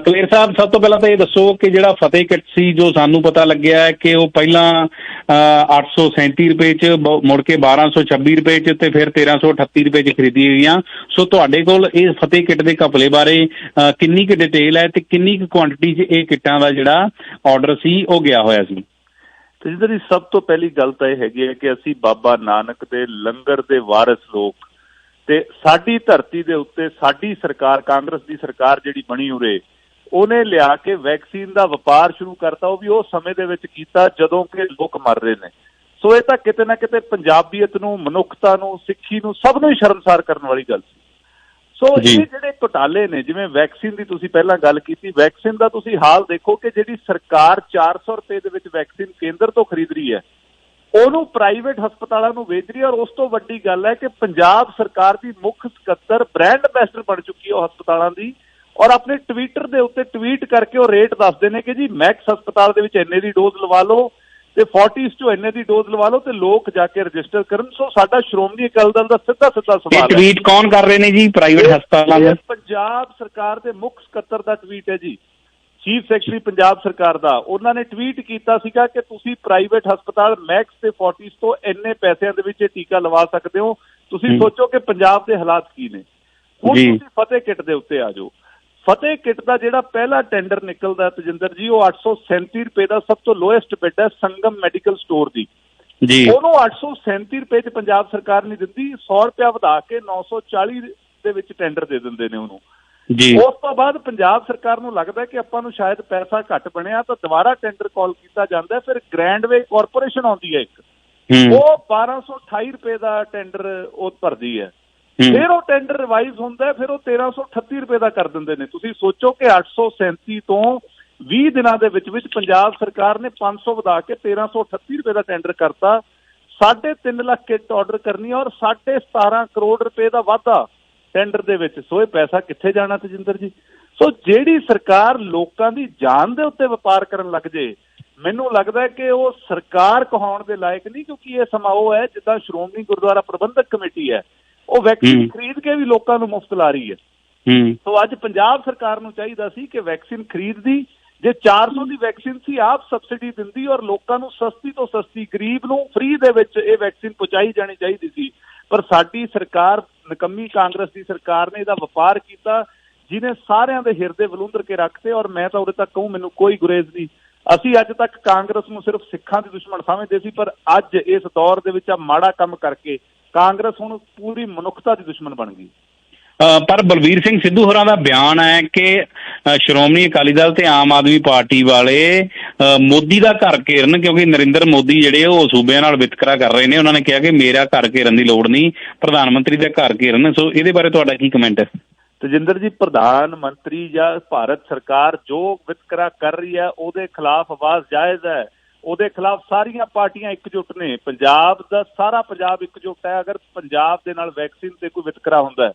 ਕਲੇਰ ਸਾਹਿਬ, ਸਭ ਤੋਂ ਪਹਿਲਾਂ ਤਾਂ ਇਹ ਦੱਸੋ ਕਿ ਜਿਹੜਾ ਫਤਿਹ ਕਿੱਟ ਸੀ, ਜੋ ਸਾਨੂੰ ਪਤਾ ਲੱਗਿਆ ਹੈ ਕਿ ਉਹ ਪਹਿਲਾਂ 837 ਰੁਪਏ 'ਚ, ਮੁੜ ਕੇ 1226 ਰੁਪਏ 'ਚ ਤੇ ਫਿਰ 1338 ਰੁਪਏ 'ਚ ਖਰੀਦੀ ਗਈਆਂ। ਸੋ ਤੁਹਾਡੇ ਕੋਲ ਇਹ ਫਤਿਹ ਕਿੱਟ ਦੇ ਘਪਲੇ ਬਾਰੇ ਕਿੰਨੀ ਕੁ ਡਿਟੇਲ ਹੈ ਤੇ ਕਿੰਨੀ ਕੁ ਕੁਆਂਟਿਟੀ 'ਚ ਇਹ ਕਿੱਟਾਂ ਦਾ ਜਿਹੜਾ ਆਰਡਰ ਸੀ ਉਹ ਗਿਆ ਹੋਇਆ ਸੀ? ਤਜਿੰਦਰ ਜੀ, ਸਭ ਤੋਂ ਪਹਿਲੀ ਗੱਲ ਤਾਂ ਇਹ ਹੈਗੀ ਹੈ ਕਿ ਅਸੀਂ ਬਾਬਾ ਨਾਨਕ ਦੇ ਲੰਗਰ ਦੇ ਵਾਰਿਸ ਲੋਕ, ਤੇ ਸਾਡੀ ਧਰਤੀ ਦੇ ਉੱਤੇ ਸਾਡੀ ਸਰਕਾਰ, ਕਾਂਗਰਸ ਦੀ ਸਰਕਾਰ ਜਿਹੜੀ ਬਣੀ ਉਰੇ, ਉਹਨੇ ਲਿਆ ਕੇ ਵੈਕਸੀਨ ਦਾ ਵਪਾਰ ਸ਼ੁਰੂ ਕਰਤਾ। ਉਹ ਵੀ ਉਹ ਸਮੇਂ ਦੇ ਵਿੱਚ ਕੀਤਾ ਜਦੋਂ ਕਿ ਲੋਕ ਮਰ ਰਹੇ ਨੇ। ਸੋ ਇਹ ਤਾਂ ਕਿਤੇ ਨਾ ਕਿਤੇ ਪੰਜਾਬੀਅਤ ਨੂੰ, ਮਨੁੱਖਤਾ ਨੂੰ, ਸਿੱਖੀ ਨੂੰ, ਸਭ ਨੂੰ ਹੀ ਸ਼ਰਮਸਾਰ ਕਰਨ ਵਾਲੀ ਗੱਲ ਸੀ। ਸੋ ਇਹ ਜਿਹੜੇ ਘੁਟਾਲੇ ਨੇ, ਜਿਵੇਂ ਵੈਕਸੀਨ ਦੀ ਤੁਸੀਂ ਪਹਿਲਾਂ ਗੱਲ ਕੀਤੀ, ਵੈਕਸੀਨ ਦਾ ਤੁਸੀਂ ਹਾਲ ਦੇਖੋ ਕਿ ਜਿਹੜੀ ਸਰਕਾਰ 400 ਰੁਪਏ ਦੇ ਵਿੱਚ ਵੈਕਸੀਨ ਕੇਂਦਰ ਤੋਂ ਖਰੀਦ ਰਹੀ ਹੈ, ਉਹਨੂੰ ਪ੍ਰਾਈਵੇਟ ਹਸਪਤਾਲਾਂ ਨੂੰ ਵੇਚ ਰਹੀ ਹੈ। ਔਰ ਉਸ ਤੋਂ ਵੱਡੀ ਗੱਲ ਹੈ ਕਿ ਪੰਜਾਬ ਸਰਕਾਰ ਦੀ ਮੁੱਖ ਸਕੱਤਰ ਬ੍ਰਾਂਡ ਐਂਬੈਸਡਰ ਬਣ ਚੁੱਕੀ ਹੈ ਉਹ ਹਸਪਤਾਲਾਂ ਦੀ, ਔਰ ਆਪਣੇ ਟਵਿੱਟਰ ਦੇ ਉੱਤੇ ਟਵੀਟ ਕਰਕੇ ਉਹ ਰੇਟ ਦੱਸਦੇ ਨੇ ਕਿ ਜੀ ਮੈਕਸ ਹਸਪਤਾਲ ਦੇ ਵਿੱਚ ਇੰਨੇ ਦੀ ਡੋਜ਼ ਲਵਾ ਲਓ ਤੇ ਫੋਰਟਿਸ 'ਚੋਂ ਇੰਨੇ ਦੀ ਡੋਜ਼ ਲਵਾ ਲਓ ਤੇ ਲੋਕ ਜਾ ਕੇ ਰਜਿਸਟਰ ਕਰਨ। ਸੋ ਸਾਡਾ ਸ਼੍ਰੋਮਣੀ ਅਕਾਲੀ ਦਲ ਦਾ ਸਿੱਧਾ ਸਵਾਲ ਹੈ, ਟਵੀਟ ਕੌਣ ਕਰ ਰਹੇ ਨੇ ਜੀ ਪ੍ਰਾਈਵੇਟ ਹਸਪਤਾਲਾਂ ਦੇ? ਪੰਜਾਬ ਸਰਕਾਰ ਦੇ ਮੁੱਖ ਸਕੱਤਰ ਦਾ ਟਵੀਟ ਹੈ ਜੀ, ਚੀਫ ਸੈਕਟਰੀ ਪੰਜਾਬ ਸਰਕਾਰ ਦਾ। ਉਹਨਾਂ ਨੇ ਟਵੀਟ ਕੀਤਾ ਸੀਗਾ ਕਿ ਤੁਸੀਂ ਪ੍ਰਾਈਵੇਟ ਹਸਪਤਾਲ ਮੈਕਸ ਤੇ ਫੋਰਟਿਸ ਤੋਂ ਇੰਨੇ ਪੈਸਿਆਂ ਦੇ ਵਿੱਚ ਇਹ ਟੀਕਾ ਲਵਾ ਸਕਦੇ ਹੋ। ਤੁਸੀਂ ਸੋਚੋ ਕਿ ਪੰਜਾਬ ਦੇ ਹਾਲਾਤ ਕੀ ਨੇ। ਹੁਣ ਤੁਸੀਂ ਫਤਿਹ ਕਿੱਟ ਦੇ ਉੱਤੇ ਆ ਜਾਓ। ਫਤਿਹ ਕਿੱਟ ਦਾ ਜਿਹੜਾ ਪਹਿਲਾ ਟੈਂਡਰ ਨਿਕਲਦਾ ਤਜਿੰਦਰ ਜੀ, ਉਹ 837 ਰੁਪਏ ਦਾ ਸਭ ਤੋਂ ਲੋਐਸਟ ਬਿਡ ਹੈ ਸੰਗਮ ਮੈਡੀਕਲ ਸਟੋਰ ਦੀ। ਉਹਨੂੰ 837 ਰੁਪਏ 'ਚ ਪੰਜਾਬ ਸਰਕਾਰ ਨਹੀਂ ਦਿੰਦੀ, 100 ਰੁਪਇਆ ਵਧਾ ਕੇ 940 ਦੇ ਵਿੱਚ ਟੈਂਡਰ ਦੇ ਦਿੰਦੇ ਨੇ ਉਹਨੂੰ। ਉਸ ਤੋਂ ਬਾਅਦ ਪੰਜਾਬ ਸਰਕਾਰ ਨੂੰ ਲੱਗਦਾ ਕਿ ਆਪਾਂ ਨੂੰ ਸ਼ਾਇਦ ਪੈਸਾ ਘੱਟ ਬਣਿਆ, ਤਾਂ ਦੁਬਾਰਾ ਟੈਂਡਰ ਕਾਲ ਕੀਤਾ ਜਾਂਦਾ। ਫਿਰ ਗ੍ਰੈਂਡਵੇ ਕਾਰਪੋਰੇਸ਼ਨ ਆਉਂਦੀ ਹੈ ਇੱਕ, ਉਹ 1228 ਰੁਪਏ ਦਾ ਟੈਂਡਰ ਉਹ ਭਰਦੀ ਹੈ। ਫਿਰ ਉਹ ਟੈਂਡਰ ਰਿਵਾਈਜ਼ ਹੁੰਦਾ, ਫਿਰ ਉਹ 1338 ਰੁਪਏ ਦਾ ਕਰ ਦਿੰਦੇ ਨੇ। ਤੁਸੀਂ ਸੋਚੋ ਕਿ 837 ਤੋਂ 20 ਦਿਨਾਂ ਦੇ ਵਿੱਚ ਪੰਜਾਬ ਸਰਕਾਰ ਨੇ 500 ਵਧਾ ਕੇ 1338 ਰੁਪਏ ਦਾ ਟੈਂਡਰ ਕਰਤਾ। 3.5 ਲੱਖ ਕਿੱਟ ਆਰਡਰ ਕਰਨੀ ਔਰ 17.5 ਕਰੋੜ ਰੁਪਏ ਦਾ ਵਾਧਾ ਟੈਂਡਰ ਦੇ ਵਿੱਚ। ਸੋ ਇਹ ਪੈਸਾ ਕਿੱਥੇ ਜਾਣਾ ਤਜਿੰਦਰ ਜੀ? ਸੋ ਜਿਹੜੀ ਸਰਕਾਰ ਲੋਕਾਂ ਦੀ ਜਾਨ ਦੇ ਉੱਤੇ ਵਪਾਰ ਕਰਨ ਲੱਗ ਜੇ, ਮੈਨੂੰ ਲੱਗਦਾ ਹੈ ਕਿ ਉਹ ਸਰਕਾਰ ਕਹਾਉਣ ਦੇ ਲਾਇਕ ਨਹੀਂ, ਕਿਉਂਕਿ ਇਹ ਸਮਾਂ ਉਹ ਹੈ ਜਿੱਦਾਂ ਸ਼੍ਰੋਮਣੀ ਗੁਰਦੁਆਰਾ ਪ੍ਰਬੰਧਕ ਕਮੇਟੀ ਹੈ, ਉਹ ਵੈਕਸੀਨ ਖਰੀਦ ਕੇ ਵੀ ਲੋਕਾਂ ਨੂੰ ਮੁਫਤ ਲਾ ਰਹੀ ਹੈ। ਸੋ ਅੱਜ ਪੰਜਾਬ ਸਰਕਾਰ ਨੂੰ ਚਾਹੀਦਾ ਸੀ ਕਿ ਵੈਕਸੀਨ ਖਰੀਦਦੀ, ਜੇ 400 ਦੀ ਵੈਕਸੀਨ ਸੀ ਆਪ ਸਬਸਿਡੀ ਦਿੰਦੀ ਔਰ ਲੋਕਾਂ ਨੂੰ ਸਸਤੀ ਤੋਂ ਸਸਤੀ, ਗਰੀਬ ਨੂੰ ਫ੍ਰੀ ਦੇ ਵਿੱਚ ਇਹ ਵੈਕਸੀਨ ਪਹੁੰਚਾਈ ਜਾਣੀ ਚਾਹੀਦੀ ਸੀ। ਪਰ ਸਾਡੀ ਸਰਕਾਰ, ਨਕੰਮੀ ਕਾਂਗਰਸ ਦੀ ਸਰਕਾਰ ਨੇ ਇਹਦਾ ਵਪਾਰ ਕੀਤਾ, ਜਿਹਨੇ ਸਾਰਿਆਂ ਦੇ ਹਿਰਦੇ ਵਲੂੰਦਰ ਕੇ ਰੱਖਤੇ। ਔਰ ਮੈਂ ਤਾਂ ਉਰੇ ਤੱਕ ਕਹੂੰ, ਮੈਨੂੰ ਕੋਈ ਗੁਰੇਜ਼ ਨਹੀਂ, ਅਸੀਂ ਅੱਜ ਤੱਕ ਕਾਂਗਰਸ ਨੂੰ ਸਿਰਫ ਸਿੱਖਾਂ ਦੀ ਦੁਸ਼ਮਣ ਸਮਝਦੇ ਸੀ, ਪਰ ਅੱਜ ਇਸ ਦੌਰ ਦੇ ਵਿੱਚ ਆ ਮਾੜਾ ਕੰਮ ਕਰਕੇ ਕਾਂਗਰਸ ਹੁਣ ਪੂਰੀ ਮਨੁੱਖਤਾ ਦੀ ਦੁਸ਼ਮਣ ਬਣ ਗਈ। ਪਰ ਬਲਬੀਰ ਸਿੰਘ ਸਿੱਧੂ ਹੋਰਾਂ ਦਾ ਬਿਆਨ ਹੈ ਕਿ ਸ਼੍ਰੋਮਣੀ ਅਕਾਲੀ ਦਲ ਤੇ ਆਮ ਆਦਮੀ ਪਾਰਟੀ ਵਾਲੇ ਮੋਦੀ ਦਾ ਘਰ ਘੇਰਨ, ਕਿਉਂਕਿ ਨਰਿੰਦਰ ਮੋਦੀ ਜਿਹੜੇ ਉਹ ਸੂਬਿਆਂ ਨਾਲ ਵਿਤਕਰਾ ਕਰ ਰਹੇ ਨੇ। ਉਹਨਾਂ ਨੇ ਕਿਹਾ ਕਿ ਮੇਰਾ ਘਰ ਘੇਰਨ ਦੀ ਲੋੜ ਨਹੀਂ, ਪ੍ਰਧਾਨ ਮੰਤਰੀ ਦਾ ਘਰ ਘੇਰਨ। ਸੋ ਇਹਦੇ ਬਾਰੇ ਤੁਹਾਡਾ ਕੀ ਕਮੈਂਟ ਹੈ? ਤਜਿੰਦਰ ਜੀ, ਪ੍ਰਧਾਨ ਮੰਤਰੀ ਜਾਂ ਭਾਰਤ ਸਰਕਾਰ ਜੋ ਵਿਤਕਰਾ ਕਰ ਰਹੀ ਹੈ ਉਹਦੇ ਖਿਲਾਫ ਆਵਾਜ਼ ਜਾਇਜ਼ ਹੈ। ਉਹਦੇ ਖਿਲਾਫ ਸਾਰੀਆਂ ਪਾਰਟੀਆਂ ਇਕਜੁੱਟ ਨੇ, ਪੰਜਾਬ ਦਾ ਸਾਰਾ ਪੰਜਾਬ ਇਕਜੁੱਟ ਹੈ ਅਗਰ ਪੰਜਾਬ ਦੇ ਨਾਲ ਵੈਕਸੀਨ ਤੇ ਕੋਈ ਵਿਤਕਰਾ ਹੁੰਦਾ ਹੈ।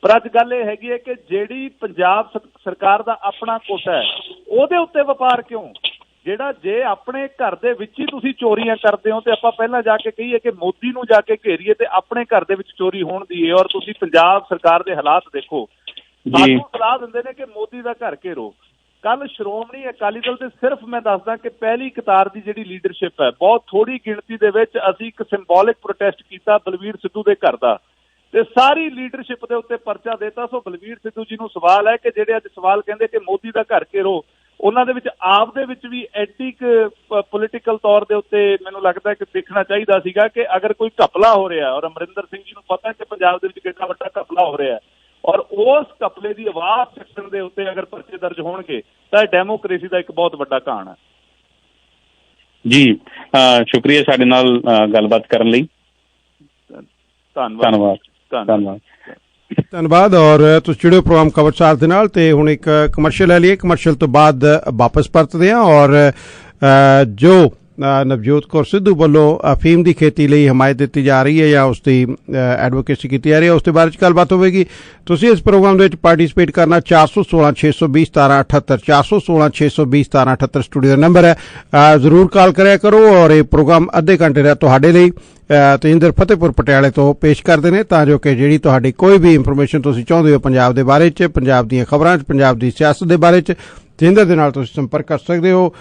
ਪਰ ਅੱਜ ਗੱਲ ਇਹ ਹੈਗੀ ਹੈ ਕਿ ਜਿਹੜੀ ਪੰਜਾਬ ਸਰਕਾਰ ਦਾ ਆਪਣਾ ਕੋਟਾ ਹੈ, ਉਹਦੇ ਉੱਤੇ ਵਪਾਰ ਕਿਉਂ? ਜਿਹੜਾ ਜੇ ਆਪਣੇ ਘਰ ਦੇ ਵਿੱਚ ਹੀ ਤੁਸੀਂ ਚੋਰੀਆਂ ਕਰਦੇ ਹੋ ਤੇ ਆਪਾਂ ਪਹਿਲਾਂ ਜਾ ਕੇ ਕਹੀਏ ਕਿ ਮੋਦੀ ਨੂੰ ਜਾ ਕੇ ਘੇਰੀਏ ਤੇ ਆਪਣੇ ਘਰ ਦੇ ਵਿੱਚ ਚੋਰੀ ਹੋਣ ਦੀ ਹੈ। ਔਰ ਤੁਸੀਂ ਪੰਜਾਬ ਸਰਕਾਰ ਦੇ ਹਾਲਾਤ ਦੇਖੋ, ਸਾਨੂੰ ਸਲਾਹ ਦਿੰਦੇ ਨੇ ਕਿ ਮੋਦੀ ਦਾ ਘਰ ਘੇਰੋ। ਕੱਲ ਸ਼੍ਰੋਮਣੀ ਅਕਾਲੀ ਦਲ ਦੇ ਸਿਰਫ ਮੈਂ ਦੱਸਦਾ ਕਿ ਪਹਿਲੀ ਕਤਾਰ ਦੀ ਜਿਹੜੀ ਲੀਡਰਸ਼ਿਪ ਹੈ, ਬਹੁਤ ਥੋੜੀ ਗਿਣਤੀ ਦੇ ਵਿੱਚ ਅਸੀਂ ਇੱਕ ਸਿੰਬੋਲਿਕ ਪ੍ਰੋਟੈਸਟ ਕੀਤਾ ਬਲਬੀਰ ਸਿੱਧੂ ਦੇ ਘਰ ਦਾ, ਤੇ ਸਾਰੀ ਲੀਡਰਸ਼ਿਪ ਦੇ ਉੱਤੇ ਪਰਚਾ ਦੇਤਾ। ਸੋ ਬਲਬੀਰ ਸਿੱਧੂ ਜੀ ਨੂੰ ਸਵਾਲ ਹੈ ਕਿ ਜਿਹੜੇ ਅੱਜ ਸਵਾਲ ਕਹਿੰਦੇ ਕਿ ਮੋਦੀ ਦਾ ਘਰ ਘੇਰੋ, ਉਹਨਾਂ ਦੇ ਵਿੱਚ ਆਪ ਦੇ ਵਿੱਚ ਵੀ ਐਡੀ ਪੋਲੀਟੀਕਲ ਤੌਰ ਦੇ ਉੱਤੇ ਮੈਨੂੰ ਲੱਗਦਾ ਕਿ ਦੇਖਣਾ ਚਾਹੀਦਾ ਸੀਗਾ ਕਿ ਅਗਰ ਕੋਈ ਘਪਲਾ ਹੋ ਰਿਹਾ, ਔਰ ਅਮਰਿੰਦਰ ਸਿੰਘ ਜੀ ਨੂੰ ਪਤਾ ਕਿ ਪੰਜਾਬ ਦੇ ਵਿੱਚ ਕਿੰਨਾ ਵੱਡਾ ਘਪਲਾ ਹੋ ਰਿਹਾ, ਔਰ ਉਸ ਘਪਲੇ ਦੀ ਆਵਾਜ਼ ਚੱਕਣ ਦੇ ਉੱਤੇ ਅਗਰ ਪਰਚੇ ਦਰਜ ਹੋਣਗੇ ਤਾਂ ਡੈਮੋਕ੍ਰੇਸੀ ਦਾ ਇੱਕ ਬਹੁਤ ਵੱਡਾ ਘਾਣ ਹੈ। ਜੀ ਸ਼ੁਕਰੀਆ ਸਾਡੇ ਨਾਲ ਗੱਲਬਾਤ ਕਰਨ ਲਈ। ਧੰਨਵਾਦ। ਧੰਨਵਾਦ। ਔਰ ਤੁਸੀਂ ਜੁੜੇ ਪ੍ਰੋਗਰਾਮ ਖਬਰਸਾਰ ਦੇ ਨਾਲ, ਤੇ ਹੁਣ ਇੱਕ ਕਮਰਸ਼ੀਅਲ ਲੈ ਲਈਏ। ਕਮਰਸ਼ੀਅਲ ਤੋਂ ਬਾਅਦ ਵਾਪਸ ਪਰਤਦੇ ਹਾਂ ਔਰ ਜੋ ਨਵਜੋਤ ਕੌਰ ਸਿੱਧੂ ਵੱਲੋਂ ਅਫੀਮ ਦੀ ਖੇਤੀ ਲਈ ਹਮਾਇਤ ਦਿੱਤੀ ਜਾ ਰਹੀ ਹੈ ਜਾਂ ਉਸ ਦੀ ਐਡਵੋਕੇਸੀ ਕੀਤੀ ਜਾ ਰਹੀ ਹੈ, ਉਸ ਦੇ ਬਾਰੇ 'ਚ ਗੱਲਬਾਤ ਹੋਵੇਗੀ। ਤੁਸੀਂ ਇਸ ਪ੍ਰੋਗਰਾਮ ਦੇ ਵਿੱਚ ਪਾਰਟੀਸਪੇਟ ਕਰਨਾ 416 620 1778 416 620 1778 ਸਟੂਡੀਓ ਦਾ ਨੰਬਰ ਹੈ। ਜ਼ਰੂਰ ਕਾਲ ਕਰਿਆ ਕਰੋ ਔਰ ਇਹ ਪ੍ਰੋਗਰਾਮ ਅੱਧੇ ਘੰਟੇ ਦਾ ਤੁਹਾਡੇ ਲਈ ਤੇਜਿੰਦਰ ਫਤਿਹਪੁਰ ਪਟਿਆਲੇ ਤੋਂ ਪੇਸ਼ ਕਰਦੇ ਨੇ, ਤਾਂ ਜੋ ਕਿ ਜਿਹੜੀ ਤੁਹਾਡੀ ਕੋਈ ਵੀ ਇਨਫੋਰਮੇਸ਼ਨ ਤੁਸੀਂ ਚਾਹੁੰਦੇ ਹੋ ਪੰਜਾਬ ਦੇ ਬਾਰੇ 'ਚ, ਪੰਜਾਬ ਦੀਆਂ ਖਬਰਾਂ 'ਚ, ਪੰਜਾਬ ਦੀ ਸਿਆਸਤ ਦੇ ਬਾਰੇ 'ਚ, ਤੇਜਿੰਦਰ ਦੇ ਨਾਲ ਤੁਸੀਂ ਸੰਪਰਕ ਕਰ ਸਕਦੇ ਹੋ,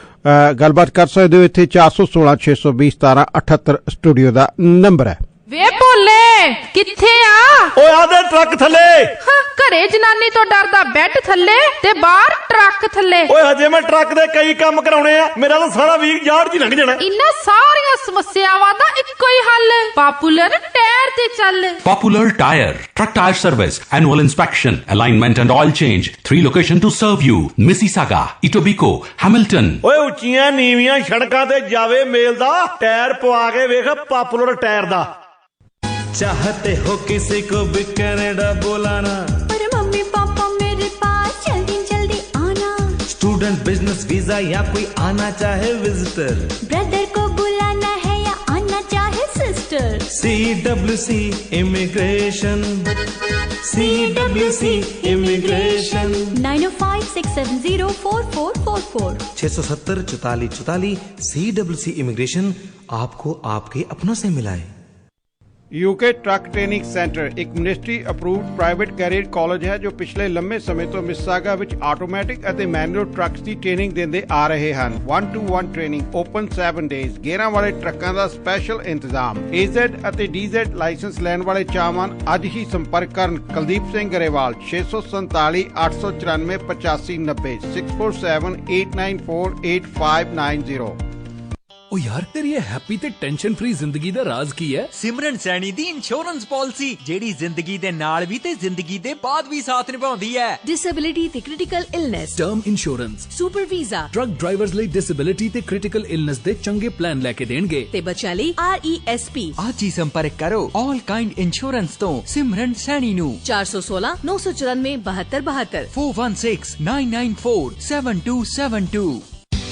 ਗੱਲਬਾਤ ਕਰ ਸਕਦੇ ਹੋ। ਇੱਥੇ 416 620 1778 ਸਟੂਡੀਓ ਦਾ ਨੰਬਰ ਹੈ। ਵੇ ਭੋਲੇ ਕਿੱਥੇ ਆ? ਓਏ ਆਦੇ ਟਰੱਕ ਥੱਲੇ। ਘਰੇ ਜਨਾਨੀ ਤੋਂ ਡਰਦਾ ਬੈੱਡ ਥੱਲੇ ਤੇ ਬਾਹਰ ਟਰੱਕ ਥੱਲੇ। ਓਏ ਹਜੇ ਮੈਂ ਟਰੱਕ ਦੇ ਕਈ ਕੰਮ ਕਰਾਉਣੇ ਆ, ਮੇਰਾ ਤਾਂ ਸਾਰਾ ਵੀਕ ਯਾਰਡ 'ਚ ਹੀ ਲੰਘ ਜਾਣਾ। ਇਨ੍ਹਾਂ ਸਾਰੀਆਂ ਸਮੱਸਿਆਵਾਂ ਦਾ ਇੱਕੋ ਹੀ ਹੱਲ, ਪਾਪੂਲਰ ਟਾਇਰ ਤੇ ਚੱਲ। Popular Tire, truck tire service, annual inspection, alignment and oil change. 3 locations to serve you: Mississauga, Etobicoke, Hamilton. ਓਏ ਉੱਚੀਆਂ ਨੀਵੀਆਂ ਸੜਕਾਂ ਤੇ ਜਾਵੇ ਮੇਲ ਦਾ ਟਾਇਰ ਪਵਾ ਕੇ ਵੇਖ ਪਾਪੂਲਰ ਟਾਇਰ ਦਾ। चाहते हो किसी को भी कनाडा बुलाना, पर मम्मी पापा मेरे पास जल्दी जल्दी आना। स्टूडेंट बिजनेस वीजा या कोई आना चाहे विजिटर, ब्रदर को बुलाना है या आना चाहे sister. CWC immigration, CWC immigration. 9056704444 670 44 44। CWC immigration आपको आपके अपनों से मिलाए। यूके ट्रक ट्रेनिंग सेंटर एक ministry approved private career college है जो पिछले लंबे समय तो मिसिसागा विच आटोमैटिक ਅਤੇ मैनुअल ट्रक्स ਦੀ ਟ੍ਰੇਨਿੰਗ ਦਿੰਦੇ ਆ ਰਹੇ ਹਨ। 1-to-1 ਟ੍ਰੇਨਿੰਗ ਓਪਨ 7 ਡੇਜ਼, ਗੇਅਰਾਂ ਵਾਲੇ ਟਰੱਕਾਂ ਦਾ ਸਪੈਸ਼ਲ ਇੰਤਜ਼ਾਮ। AZ ਅਤੇ DZ ਲਾਇਸੈਂਸ ਲੈਣ ਵਾਲੇ ਚਾਹਵਾਨ ਅੱਜ ਹੀ ਸੰਪਰਕ ਕਰਨ ਕੁਲਦੀਪ ਸਿੰਘ ਗਰੇਵਾਲ 647 894 8590 647 894 8590। ओ यार तेरी ये हैप्पी ते टेंशन फ्री जिंदगी दा राज की है? सिमरन सैनी दी इंश्योरेंस पॉलिसी जेड़ी जिंदगी दे नाल भी ते जिंदगी दे बाद भी साथ निभाउंदी है। डिसेबिलिटी ते critical illness, term insurance, super visa, truck drivers ਲਈ डिसेबिलिटी ते क्रिटिकल इलनेस दे चंगे प्लान लेके देणगे ते बच्चों ਲਈ RESP। आज ही संपर्क करो ऑल काइंड इंश्योरेंस तो सिमरन सैनी नु 416 994 7272 416 994 7272।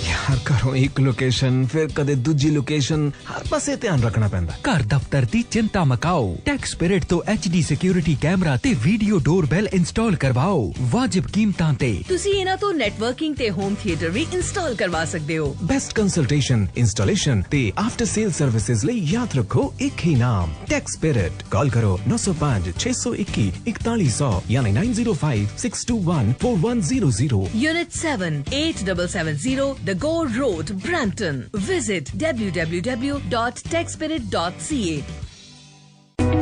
यार करो एक लोकेशन फिर कदे दूजी लोकेशन, हर पासे ध्यान रखना पैंदा। घर दफ्तर दी चिंता मकाओ, टैक्स स्पिरिट तो HD सिक्योरिटी कैमरा ते वीडियो डोरबेल इंस्टॉल करवाओ वाजिब कीमतां ते। ਤੁਸੀਂ ਇਹਨਾਂ ਤੋਂ ਨੈਟਵਰਕਿੰਗ ਤੇ ਹੋਮ ਥੀਏਟਰ ਵੀ ਇੰਸਟਾਲ ਕਰਵਾ ਸਕਦੇ ਹੋ। बेस्ट कंसल्टेशन, इंस्टॉलेशन ते आफ्टर सेल सर्विसेज ਲਈ याद रखो एक ही नाम, टैक्स स्पिरिट। कॉल करो 905 621 4100 यानी 905 621 4100। Unit 7 8770 The Go Road, Brampton. Visit www.techspirit.ca।